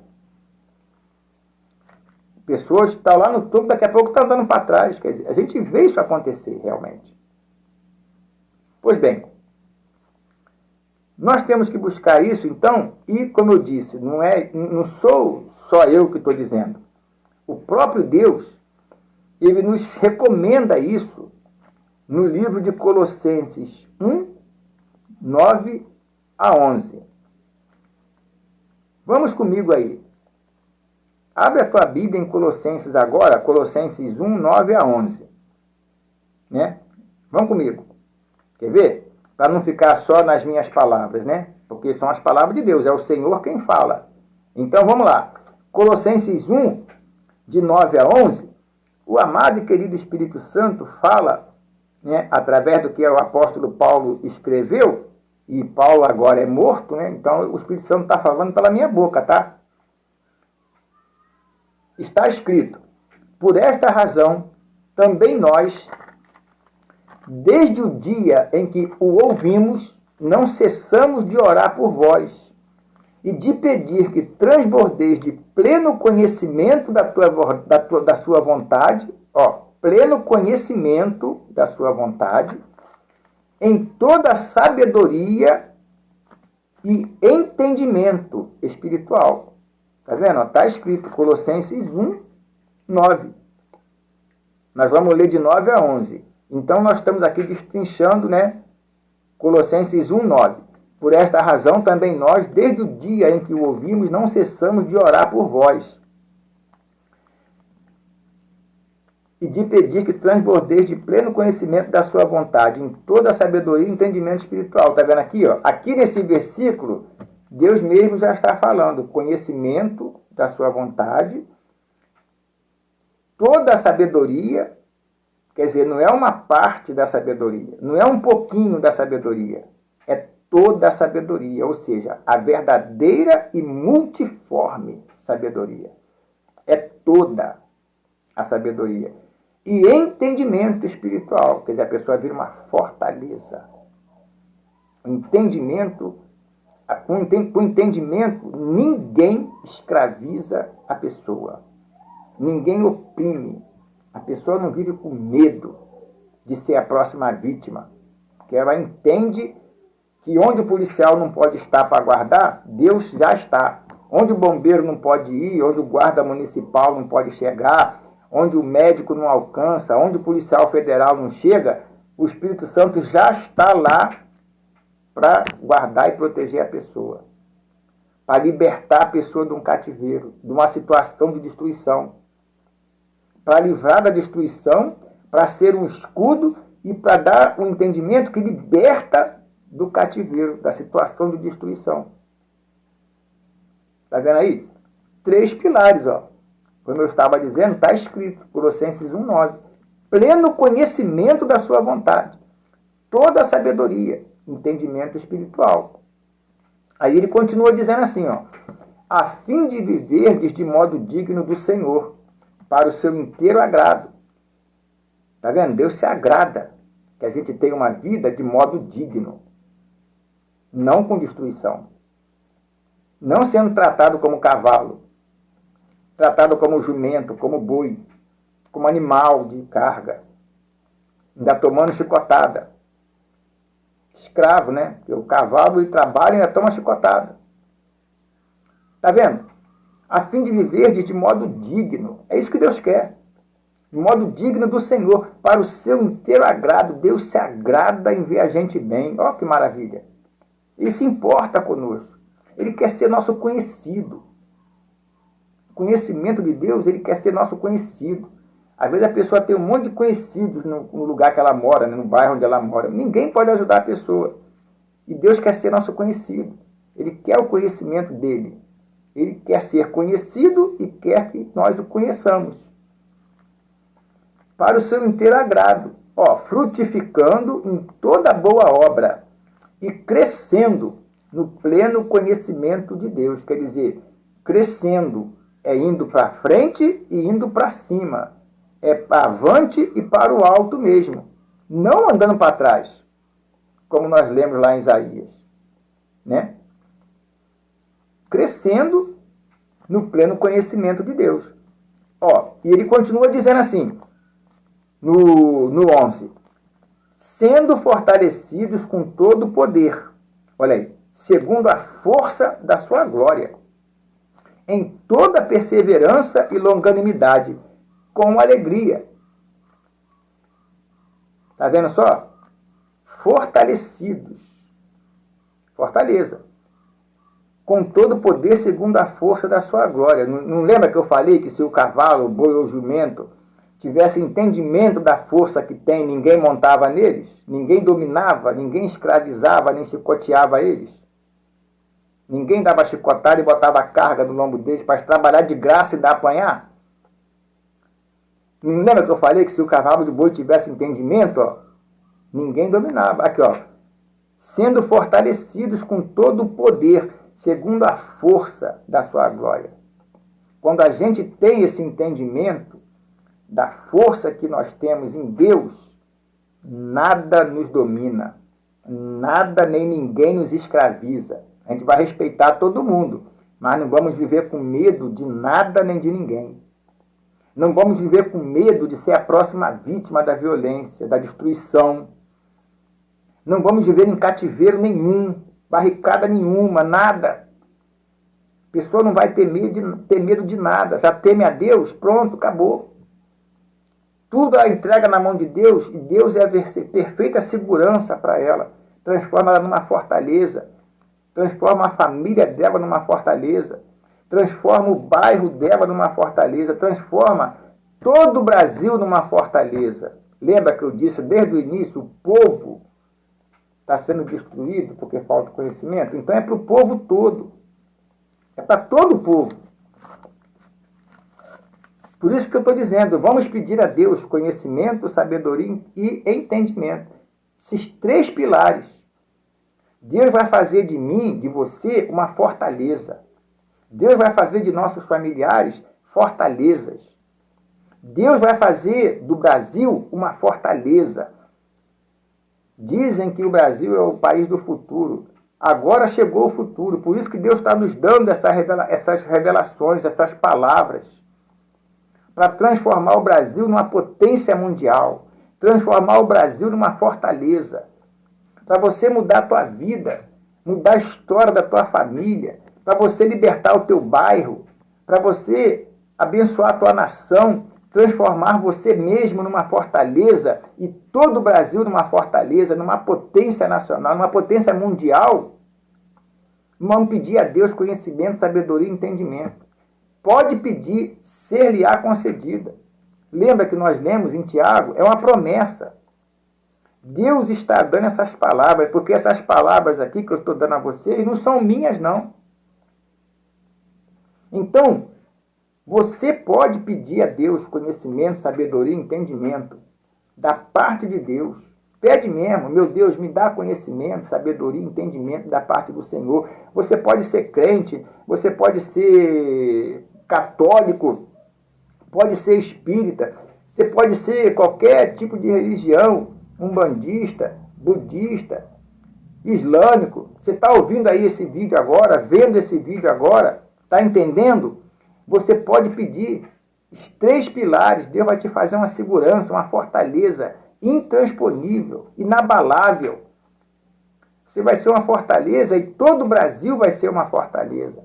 Pessoas que estão lá no topo, daqui a pouco estão andando para trás. Quer dizer, a gente vê isso acontecer realmente. Pois bem, nós temos que buscar isso, então, e como eu disse, não sou só eu que estou dizendo. O próprio Deus, ele nos recomenda isso no livro de Colossenses 1, 9 a 11. Vamos comigo aí. Abre a tua Bíblia em Colossenses agora, Colossenses 1, 9 a 11. Né? Vamos comigo. Quer ver? Para não ficar só nas minhas palavras, né? Porque são as palavras de Deus, é o Senhor quem fala. Então vamos lá. Colossenses 1, de 9 a 11, o amado e querido Espírito Santo fala, né, através do que o apóstolo Paulo escreveu, e Paulo agora é morto, né? Então o Espírito Santo está falando pela minha boca, tá? Está escrito: por esta razão, também nós, desde o dia em que o ouvimos, não cessamos de orar por vós e de pedir que transbordeis de pleno conhecimento da sua vontade, pleno conhecimento da sua vontade, em toda sabedoria e entendimento espiritual. Está vendo? Está escrito Colossenses 1, 9. Nós vamos ler de 9 a 11. Então nós estamos aqui destrinchando, né? Colossenses 1, 9. Por esta razão também nós, desde o dia em que o ouvimos, não cessamos de orar por vós e de pedir que transbordeis de pleno conhecimento da sua vontade, em toda a sabedoria e entendimento espiritual. Está vendo aqui? Ó? Aqui nesse versículo Deus mesmo já está falando, conhecimento da sua vontade, toda a sabedoria, quer dizer, não é uma parte da sabedoria, não é um pouquinho da sabedoria, é toda a sabedoria, ou seja, a verdadeira e multiforme sabedoria. É toda a sabedoria. E entendimento espiritual, quer dizer, a pessoa vira uma fortaleza. Entendimento, com entendimento, ninguém escraviza a pessoa. Ninguém oprime. A pessoa não vive com medo de ser a próxima vítima. Porque ela entende que onde o policial não pode estar para guardar, Deus já está. Onde o bombeiro não pode ir, onde o guarda municipal não pode chegar, onde o médico não alcança, onde o policial federal não chega, o Espírito Santo já está lá para guardar e proteger a pessoa. Para libertar a pessoa de um cativeiro, de uma situação de destruição. Para livrar da destruição, para ser um escudo e para dar um entendimento que liberta do cativeiro, da situação de destruição. Está vendo aí? 3 pilares, ó. Como eu estava dizendo, está escrito, Colossenses 1,9. Pleno conhecimento da sua vontade. Toda a sabedoria, entendimento espiritual. Aí ele continua dizendo assim, ó. A fim de viverdes de modo digno do Senhor, para o seu inteiro agrado. Está vendo? Deus se agrada que a gente tenha uma vida de modo digno. Não com destruição. Não sendo tratado como cavalo, tratado como jumento, como boi, como animal de carga, ainda tomando chicotada. Escravo, né? Porque o cavalo ele trabalha e ainda toma chicotada. Está vendo? A fim de viver de modo digno. É isso que Deus quer. De modo digno do Senhor, para o seu inteiro agrado. Deus se agrada em ver a gente bem. Olha que maravilha. Ele se importa conosco. Ele quer ser nosso conhecido. O conhecimento de Deus, ele quer ser nosso conhecido. Às vezes a pessoa tem um monte de conhecidos no lugar que ela mora, no bairro onde ela mora. Ninguém pode ajudar a pessoa. E Deus quer ser nosso conhecido. Ele quer o conhecimento dele. Ele quer ser conhecido e quer que nós o conheçamos. Para o seu inteiro agrado. Ó, frutificando em toda boa obra e crescendo no pleno conhecimento de Deus. Quer dizer, crescendo é indo para frente e indo para cima. É para avante e para o alto mesmo. Não andando para trás, como nós lemos lá em Isaías. Né? Crescendo no pleno conhecimento de Deus. Ó, e ele continua dizendo assim, no 11. Sendo fortalecidos com todo o poder. Olha aí. Segundo a força da sua glória, em toda perseverança e longanimidade, com alegria. Está vendo só? Fortalecidos. Fortaleza. Com todo o poder segundo a força da sua glória. Não lembra que eu falei que se o cavalo, o boi ou o jumento tivesse entendimento da força que tem, ninguém montava neles? Ninguém dominava, ninguém escravizava, nem chicoteava eles? Ninguém dava chicotada e botava carga no lombo deles para trabalhar de graça e dar apanhar? Não lembra que eu falei que se o cavalo de boi tivesse entendimento, ó, ninguém dominava. Aqui, ó. Sendo fortalecidos com todo o poder, segundo a força da sua glória. Quando a gente tem esse entendimento da força que nós temos em Deus, nada nos domina. Nada nem ninguém nos escraviza. A gente vai respeitar todo mundo, mas não vamos viver com medo de nada nem de ninguém. Não vamos viver com medo de ser a próxima vítima da violência, da destruição. Não vamos viver em cativeiro nenhum, barricada nenhuma, nada. A pessoa não vai ter medo de nada. Já teme a Deus, pronto, acabou. Tudo ela entrega na mão de Deus e Deus é a perfeita segurança para ela. Transforma ela numa fortaleza. Transforma a família dela numa fortaleza. Transforma o bairro dela numa fortaleza. Transforma todo o Brasil numa fortaleza. Lembra que eu disse desde o início, o povo está sendo destruído porque falta conhecimento? Então é para o povo todo. É para todo o povo. Por isso que eu estou dizendo, vamos pedir a Deus conhecimento, sabedoria e entendimento. Esses 3 pilares. Deus vai fazer de mim, de você, uma fortaleza. Deus vai fazer de nossos familiares fortalezas. Deus vai fazer do Brasil uma fortaleza. Dizem que o Brasil é o país do futuro. Agora chegou o futuro. Por isso que Deus está nos dando essas revelações, essas palavras, para transformar o Brasil numa potência mundial, transformar o Brasil numa fortaleza, para você mudar a tua vida, mudar a história da tua família, para você libertar o teu bairro, para você abençoar a tua nação, transformar você mesmo numa fortaleza e todo o Brasil numa fortaleza, numa potência nacional, numa potência mundial. Vamos pedir a Deus conhecimento, sabedoria e entendimento. Pode pedir, ser-lhe-á concedida. Lembra que nós lemos em Tiago? É uma promessa. Deus está dando essas palavras, porque essas palavras aqui que eu estou dando a vocês não são minhas, não. Então, você pode pedir a Deus conhecimento, sabedoria e entendimento da parte de Deus. Pede mesmo, meu Deus, me dá conhecimento, sabedoria e entendimento da parte do Senhor. Você pode ser crente, você pode ser católico, pode ser espírita, você pode ser qualquer tipo de religião, umbandista, budista, islâmico. Você está ouvindo aí esse vídeo agora, vendo esse vídeo agora, está entendendo? Você pode pedir os 3 pilares, Deus vai te fazer uma segurança, uma fortaleza intransponível, inabalável. Você vai ser uma fortaleza e todo o Brasil vai ser uma fortaleza.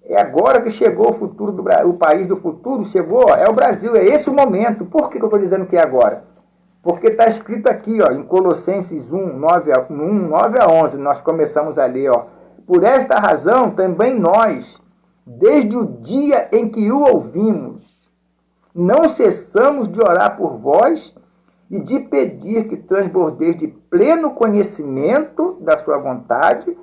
É agora que chegou o futuro do Brasil, o país do futuro chegou, é o Brasil, é esse o momento. Por que eu estou dizendo que é agora? Porque está escrito aqui, ó, em Colossenses 1, 9 a 11, nós começamos a ler, ó. Por esta razão, também nós, desde o dia em que o ouvimos, não cessamos de orar por vós e de pedir que transbordeis de pleno conhecimento da sua vontade,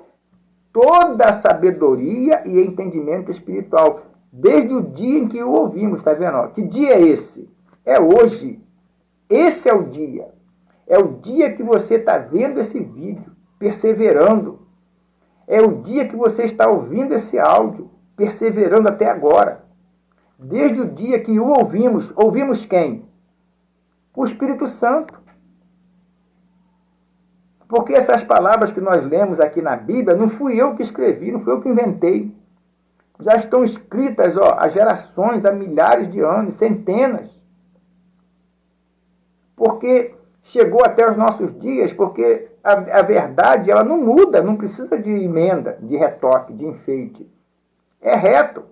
toda a sabedoria e entendimento espiritual, desde o dia em que o ouvimos, está vendo? Que dia é esse? É hoje. Esse é o dia. É o dia que você está vendo esse vídeo, perseverando. É o dia que você está ouvindo esse áudio, perseverando até agora. Desde o dia que o ouvimos. Ouvimos quem? O Espírito Santo. Porque essas palavras que nós lemos aqui na Bíblia, não fui eu que escrevi, não fui eu que inventei. Já estão escritas há gerações, há milhares de anos, centenas. Porque chegou até os nossos dias, porque a verdade ela não muda, não precisa de emenda, de retoque, de enfeite. É reto.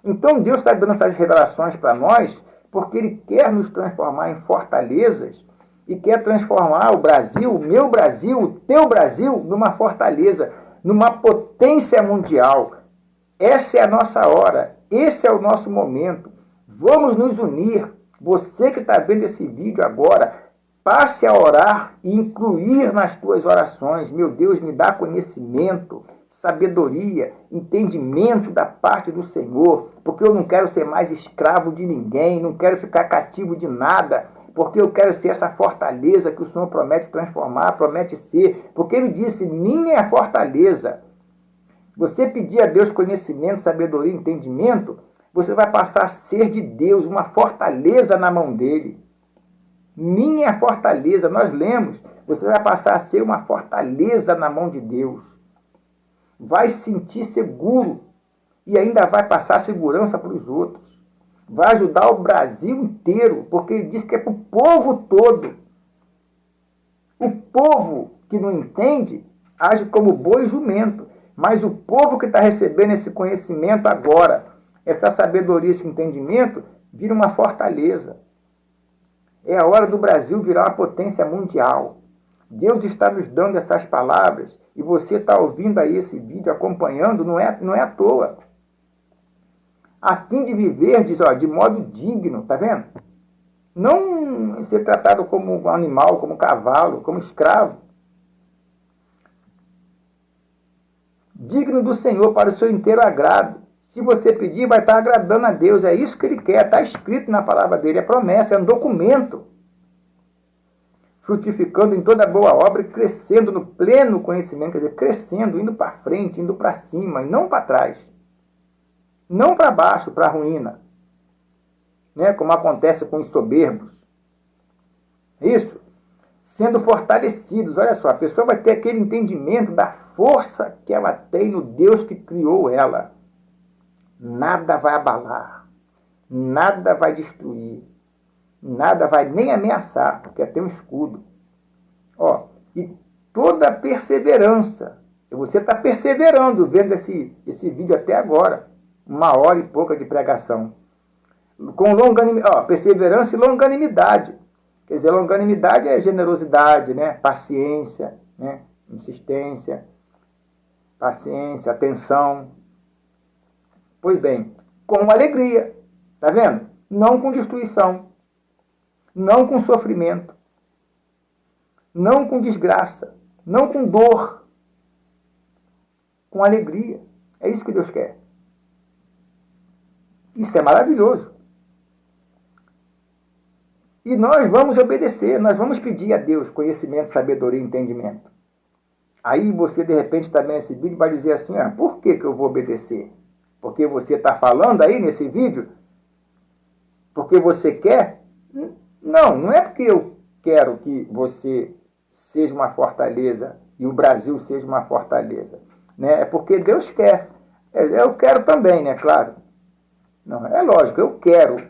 Então Deus está dando essas revelações para nós, porque Ele quer nos transformar em fortalezas e quer transformar o Brasil, o meu Brasil, o teu Brasil, numa fortaleza, numa potência mundial. Essa é a nossa hora, esse é o nosso momento. Vamos nos unir. Você que está vendo esse vídeo agora, passe a orar e incluir nas tuas orações. Meu Deus, me dá conhecimento, sabedoria, entendimento da parte do Senhor, porque eu não quero ser mais escravo de ninguém, não quero ficar cativo de nada, porque eu quero ser essa fortaleza que o Senhor promete transformar, promete ser, porque Ele disse, minha é a fortaleza. Você pedir a Deus conhecimento, sabedoria e entendimento, você vai passar a ser de Deus, uma fortaleza na mão dele. Minha é a fortaleza, nós lemos, você vai passar a ser uma fortaleza na mão de Deus. Vai se sentir seguro e ainda vai passar segurança para os outros. Vai ajudar o Brasil inteiro, porque ele diz que é para o povo todo. O povo que não entende age como boi e jumento, mas o povo que está recebendo esse conhecimento agora, essa sabedoria, esse entendimento, vira uma fortaleza. É a hora do Brasil virar uma potência mundial. Deus está nos dando essas palavras e você está ouvindo aí esse vídeo, acompanhando, não é à toa. A fim de viver, diz, de modo digno, tá vendo? Não ser tratado como um animal, como cavalo, como escravo. digno do Senhor para o seu inteiro agrado. Se você pedir, vai estar agradando a Deus. É isso que Ele quer. Está escrito na palavra dele. É promessa, é um documento. Frutificando em toda boa obra e crescendo no pleno conhecimento. Quer dizer, crescendo, indo para frente, indo para cima e não para trás. Não para baixo, para a ruína. Né? Como acontece com os soberbos. Isso. Sendo fortalecidos. Olha só, a pessoa vai ter aquele entendimento da força que ela tem no Deus que criou ela. Nada vai abalar, nada vai destruir, nada vai nem ameaçar, porque tem um escudo. Ó, e toda perseverança, você está perseverando vendo esse vídeo até agora, 1h e pouca de pregação, com longanimidade, perseverança e longanimidade. Quer dizer, longanimidade é generosidade, né? Paciência, né? Insistência, paciência, atenção. Pois bem, com alegria, tá vendo? Não com destruição, não com sofrimento, não com desgraça, não com dor, com alegria. É isso que Deus quer. Isso é maravilhoso. E nós vamos obedecer, nós vamos pedir a Deus conhecimento, sabedoria e entendimento. Aí você, de repente, está vendo esse vídeo e vai dizer assim, por que eu vou obedecer? Porque você está falando aí nesse vídeo? Porque você quer? Não, não é porque eu quero que você seja uma fortaleza e o Brasil seja uma fortaleza. Né? É porque Deus quer. Eu quero também, né? Claro. Não, é lógico, eu quero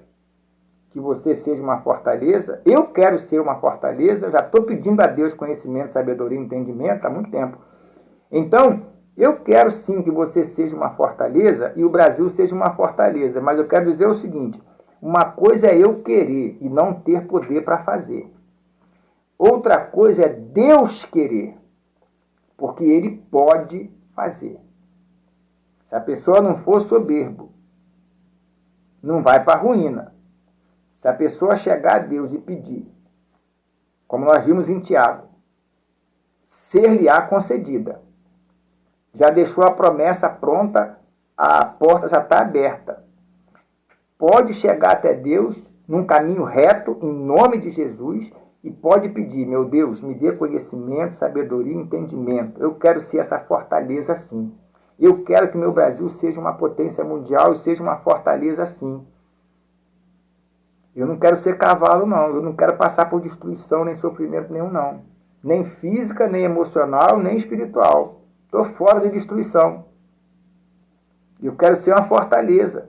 que você seja uma fortaleza. Eu quero ser uma fortaleza. Já estou pedindo a Deus conhecimento, sabedoria e entendimento há muito tempo. Então, eu quero sim que você seja uma fortaleza e o Brasil seja uma fortaleza, mas eu quero dizer o seguinte, uma coisa é eu querer e não ter poder para fazer. Outra coisa é Deus querer, porque Ele pode fazer. Se a pessoa não for soberbo, não vai para a ruína. Se a pessoa chegar a Deus e pedir, como nós vimos em Tiago, ser-lhe-á concedida. Já deixou a promessa pronta, a porta já está aberta. Pode chegar até Deus num caminho reto, em nome de Jesus, e pode pedir, meu Deus, me dê conhecimento, sabedoria e entendimento. Eu quero ser essa fortaleza assim. Eu quero que meu Brasil seja uma potência mundial e seja uma fortaleza assim. Eu não quero ser cavalo, não. Eu não quero passar por destruição, nem sofrimento nenhum, não. Nem física, nem emocional, nem espiritual. Estou fora de destruição. Eu quero ser uma fortaleza.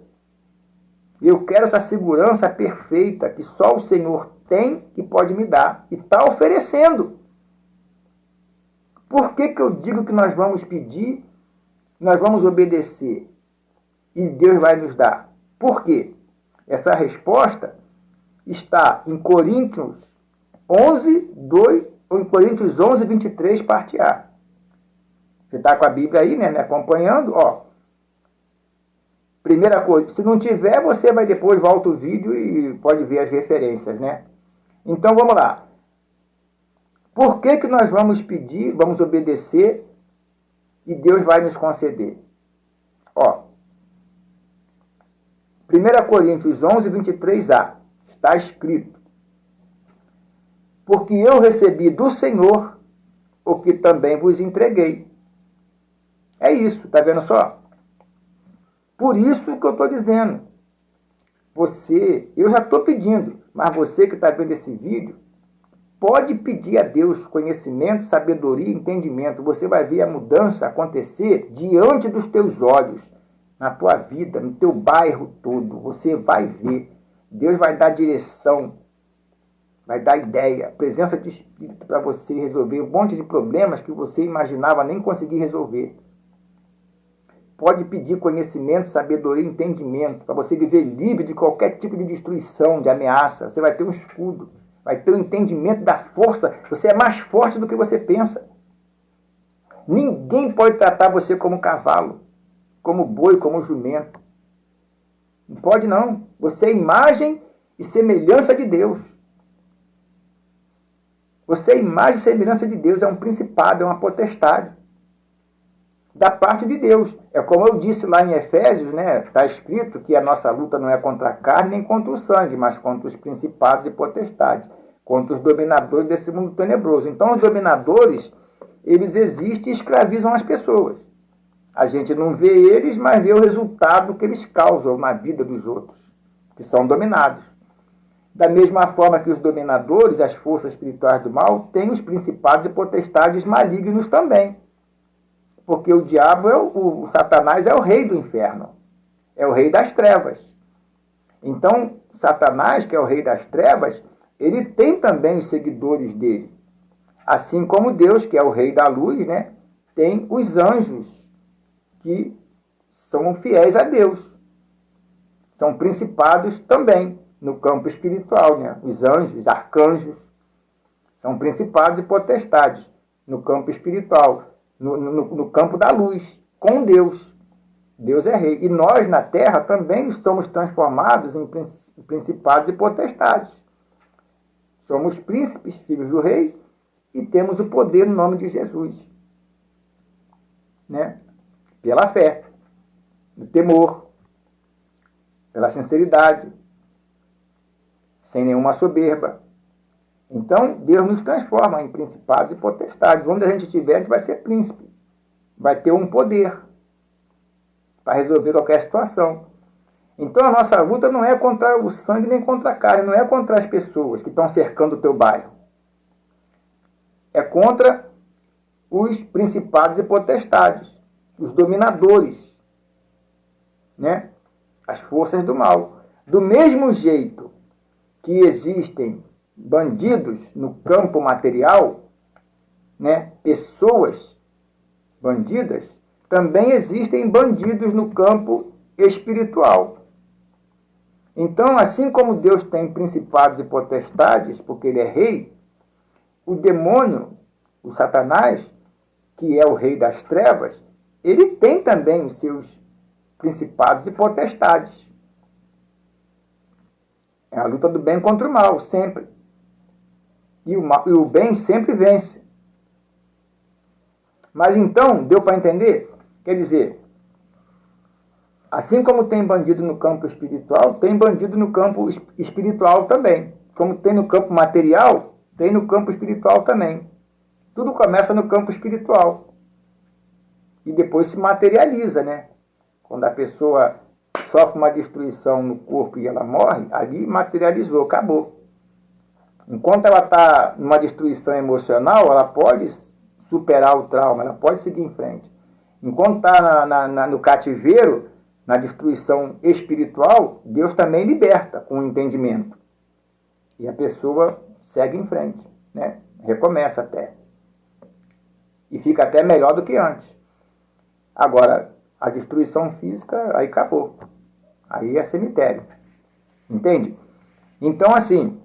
Eu quero essa segurança perfeita que só o Senhor tem e pode me dar. E está oferecendo. Por que eu digo que nós vamos pedir, nós vamos obedecer e Deus vai nos dar? Por quê? Essa resposta está em Coríntios 11, 2, ou em Coríntios 11, 23, parte A. Você está com a Bíblia aí, né, me acompanhando? Ó, primeira coisa, se não tiver, você vai depois, volta o vídeo e pode ver as referências, né? Então, vamos lá. Por que nós vamos pedir, vamos obedecer e Deus vai nos conceder? Ó, 1 Coríntios 11, 23a, está escrito: porque eu recebi do Senhor o que também vos entreguei. É isso, tá vendo só? Por isso que eu estou dizendo. Você, eu já estou pedindo, mas você que está vendo esse vídeo, pode pedir a Deus conhecimento, sabedoria e entendimento. Você vai ver a mudança acontecer diante dos teus olhos, na tua vida, no teu bairro todo. Você vai ver. Deus vai dar direção, vai dar ideia, presença de Espírito para você resolver um monte de problemas que você imaginava nem conseguir resolver. Pode pedir conhecimento, sabedoria e entendimento para você viver livre de qualquer tipo de destruição, de ameaça. Você vai ter um escudo, vai ter um entendimento da força. Você é mais forte do que você pensa. Ninguém pode tratar você como cavalo, como boi, como jumento. Não pode não. Você é imagem e semelhança de Deus. Você é imagem e semelhança de Deus. É um principado, é uma potestade. da parte de Deus. É como eu disse lá em Efésios, né? Está escrito que a nossa luta não é contra a carne nem contra o sangue, mas contra os principados e potestades, contra os dominadores desse mundo tenebroso. Então, os dominadores, eles existem e escravizam as pessoas. A gente não vê eles, mas vê o resultado que eles causam na vida dos outros, que são dominados. Da mesma forma que os dominadores, as forças espirituais do mal, têm os principados e potestades malignos também. Porque o diabo, o Satanás, é o rei do inferno. É o rei das trevas. Então, Satanás, que é o rei das trevas, ele tem também os seguidores dele. Assim como Deus, que é o rei da luz, né, tem os anjos que são fiéis a Deus. São principados também no campo espiritual, né? Os anjos, arcanjos, são principados e potestades no campo espiritual, no campo da luz, com Deus. Deus é rei. E nós, na terra, também somos transformados em principados e potestades. Somos príncipes, filhos do rei, e temos o poder no nome de Jesus. Né? Pela fé, no temor, pela sinceridade, sem nenhuma soberba. Então, Deus nos transforma em principados e potestades. Onde a gente estiver, a gente vai ser príncipe. Vai ter um poder para resolver qualquer situação. Então, a nossa luta não é contra o sangue nem contra a carne, não é contra as pessoas que estão cercando o teu bairro. É contra os principados e potestades, os dominadores, né? As forças do mal. Do mesmo jeito que existem bandidos no campo material, né? Pessoas bandidas, também existem bandidos no campo espiritual. Então, assim como Deus tem principados e potestades, porque ele é rei, o demônio, o Satanás, que é o rei das trevas, ele tem também os seus principados e potestades. É a luta do bem contra o mal, sempre. E o bem sempre vence. Mas então, deu para entender? Quer dizer, assim como tem bandido no campo espiritual, tem bandido no campo espiritual também. Como tem no campo material, tem no campo espiritual também. Tudo começa no campo espiritual. E depois se materializa, né? Quando a pessoa sofre uma destruição no corpo e ela morre, ali materializou, acabou. Enquanto ela está numa destruição emocional, ela pode superar o trauma, ela pode seguir em frente. Enquanto está no cativeiro, na destruição espiritual, Deus também liberta com o entendimento. E a pessoa segue em frente, né? Recomeça até. E fica até melhor do que antes. Agora, a destruição física, aí acabou. Aí é cemitério. Entende? Então, assim,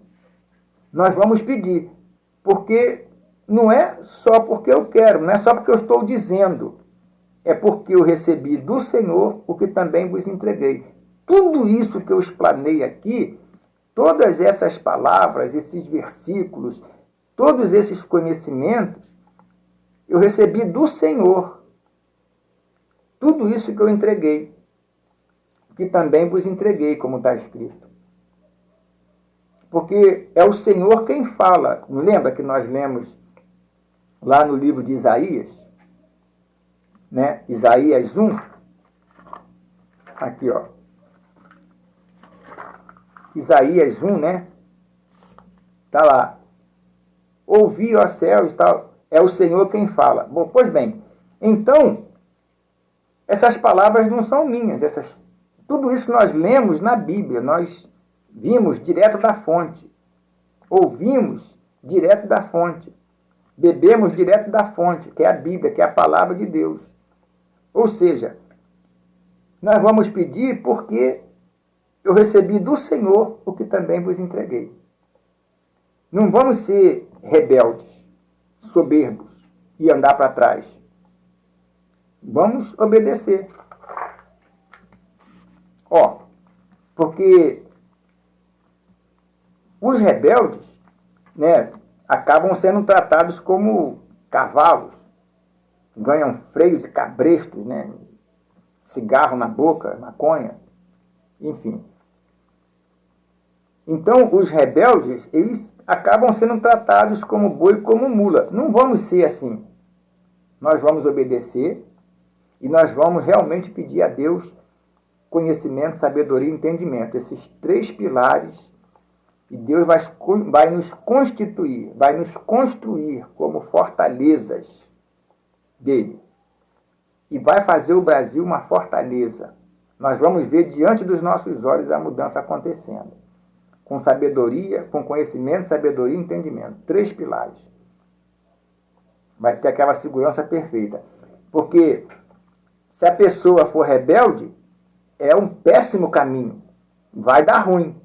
nós vamos pedir. Porque não é só porque eu quero, não é só porque eu estou dizendo. É porque eu recebi do Senhor o que também vos entreguei. Tudo isso que eu explanei aqui, todas essas palavras, esses versículos, todos esses conhecimentos, eu recebi do Senhor. Tudo isso que eu entreguei, que também vos entreguei, como está escrito. Porque é o Senhor quem fala. Não lembra que nós lemos lá no livro de Isaías? Né? Isaías 1. Aqui, ó. Isaías 1, né? Está lá. Ouvi, ó céus, tal. É o Senhor quem fala. Bom, pois bem. Então, essas palavras não são minhas. Tudo isso nós lemos na Bíblia. Nós vimos direto da fonte. Ouvimos direto da fonte. Bebemos direto da fonte, que é a Bíblia, que é a palavra de Deus. Ou seja, nós vamos pedir porque eu recebi do Senhor o que também vos entreguei. Não vamos ser rebeldes, soberbos e andar para trás. Vamos obedecer. Ó, porque os rebeldes, né, acabam sendo tratados como cavalos, ganham freio de cabrestos, né? Cigarro na boca, maconha, enfim. Então, os rebeldes, eles acabam sendo tratados como boi, como mula. Não vamos ser assim. Nós vamos obedecer e nós vamos realmente pedir a Deus conhecimento, sabedoria e entendimento. Esses 3 pilares, e Deus vai nos constituir, vai nos construir como fortalezas dele. E vai fazer o Brasil uma fortaleza. Nós vamos ver diante dos nossos olhos a mudança acontecendo. Com sabedoria, com conhecimento, sabedoria e entendimento. 3 pilares. Vai ter aquela segurança perfeita. Porque se a pessoa for rebelde, é um péssimo caminho. Vai dar ruim.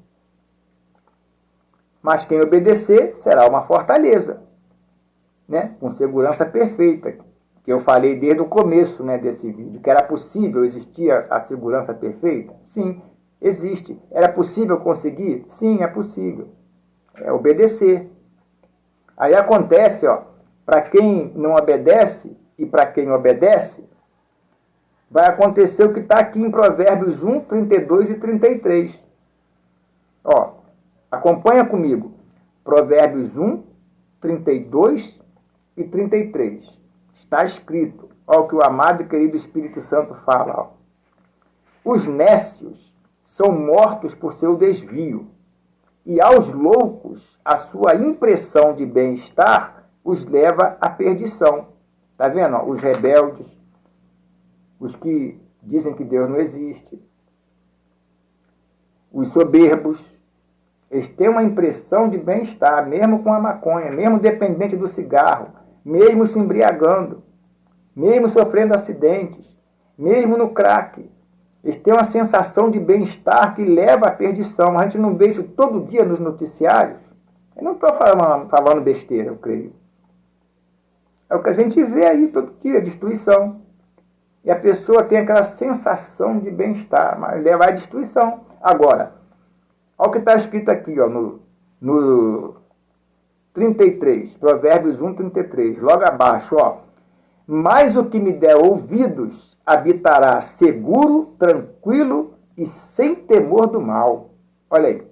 Mas quem obedecer será uma fortaleza, né? Com segurança perfeita. Que eu falei desde o começo, né, desse vídeo. Que era possível, existia a segurança perfeita? Sim, existe. Era possível conseguir? Sim, é possível. É obedecer. Aí acontece, para quem não obedece e para quem obedece, vai acontecer o que está aqui em Provérbios 1, 32 e 33. Acompanha comigo. Provérbios 1, 32 e 33. Está escrito, o que o amado e querido Espírito Santo fala. Os nécios são mortos por seu desvio, e aos loucos a sua impressão de bem-estar os leva à perdição. Está vendo? Os rebeldes, os que dizem que Deus não existe, os soberbos, eles têm uma impressão de bem-estar, mesmo com a maconha, mesmo dependente do cigarro, mesmo se embriagando, mesmo sofrendo acidentes, mesmo no crack. Eles têm uma sensação de bem-estar que leva à perdição. A gente não vê isso todo dia nos noticiários. Eu não estou falando besteira, eu creio. É o que a gente vê aí todo dia, destruição. E a pessoa tem aquela sensação de bem-estar, mas leva à destruição. Agora, olha o que está escrito aqui, no 33, Provérbios 1, 33, logo abaixo, mas o que me der ouvidos habitará seguro, tranquilo e sem temor do mal. Olha aí,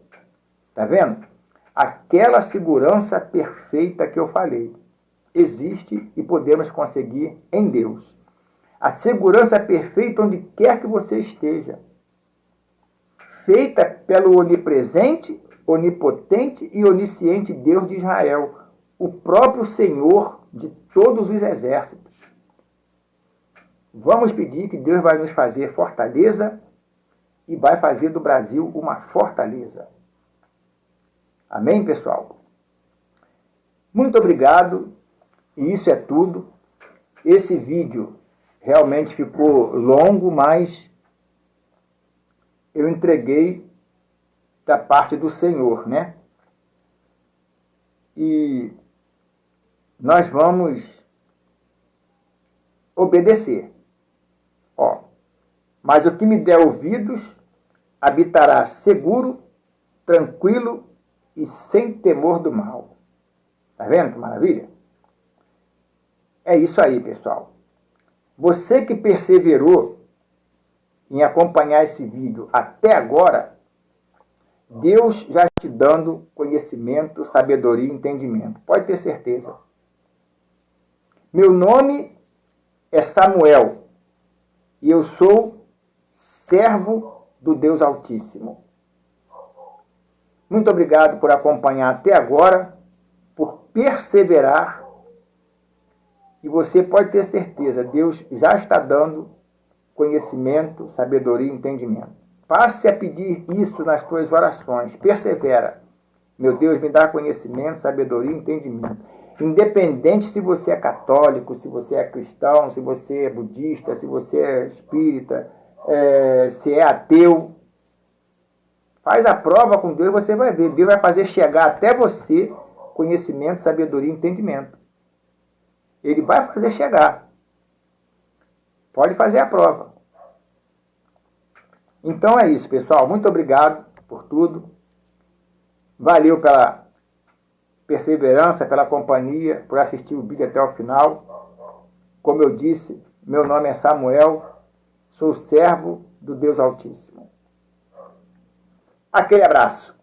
tá vendo? Aquela segurança perfeita que eu falei existe e podemos conseguir em Deus. A segurança perfeita onde quer que você esteja, feita pelo onipresente, onipotente e onisciente Deus de Israel, o próprio Senhor de todos os exércitos. Vamos pedir que Deus vai nos fazer fortaleza e vai fazer do Brasil uma fortaleza. Amém, pessoal? Muito obrigado, e isso é tudo. Esse vídeo realmente ficou longo, mas eu entreguei da parte do Senhor, né? E nós vamos obedecer. Mas o que me der ouvidos habitará seguro, tranquilo e sem temor do mal. Tá vendo que maravilha? É isso aí, pessoal. Você que perseverou em acompanhar esse vídeo até agora, Deus já te dando conhecimento, sabedoria e entendimento. Pode ter certeza. Meu nome é Samuel e eu sou servo do Deus Altíssimo. Muito obrigado por acompanhar até agora, por perseverar. E você pode ter certeza, Deus já está dando conhecimento, sabedoria e entendimento. Passe a pedir isso nas tuas orações. Persevera. Meu Deus, me dá conhecimento, sabedoria e entendimento. Independente se você é católico, se você é cristão, se você é budista, se você é espírita, se é ateu. Faz a prova com Deus e você vai ver. Deus vai fazer chegar até você conhecimento, sabedoria e entendimento. Ele vai fazer chegar. Pode fazer a prova. Então é isso, pessoal. Muito obrigado por tudo. Valeu pela perseverança, pela companhia, por assistir o vídeo até o final. como eu disse, meu nome é Samuel, sou servo do Deus Altíssimo. Aquele abraço.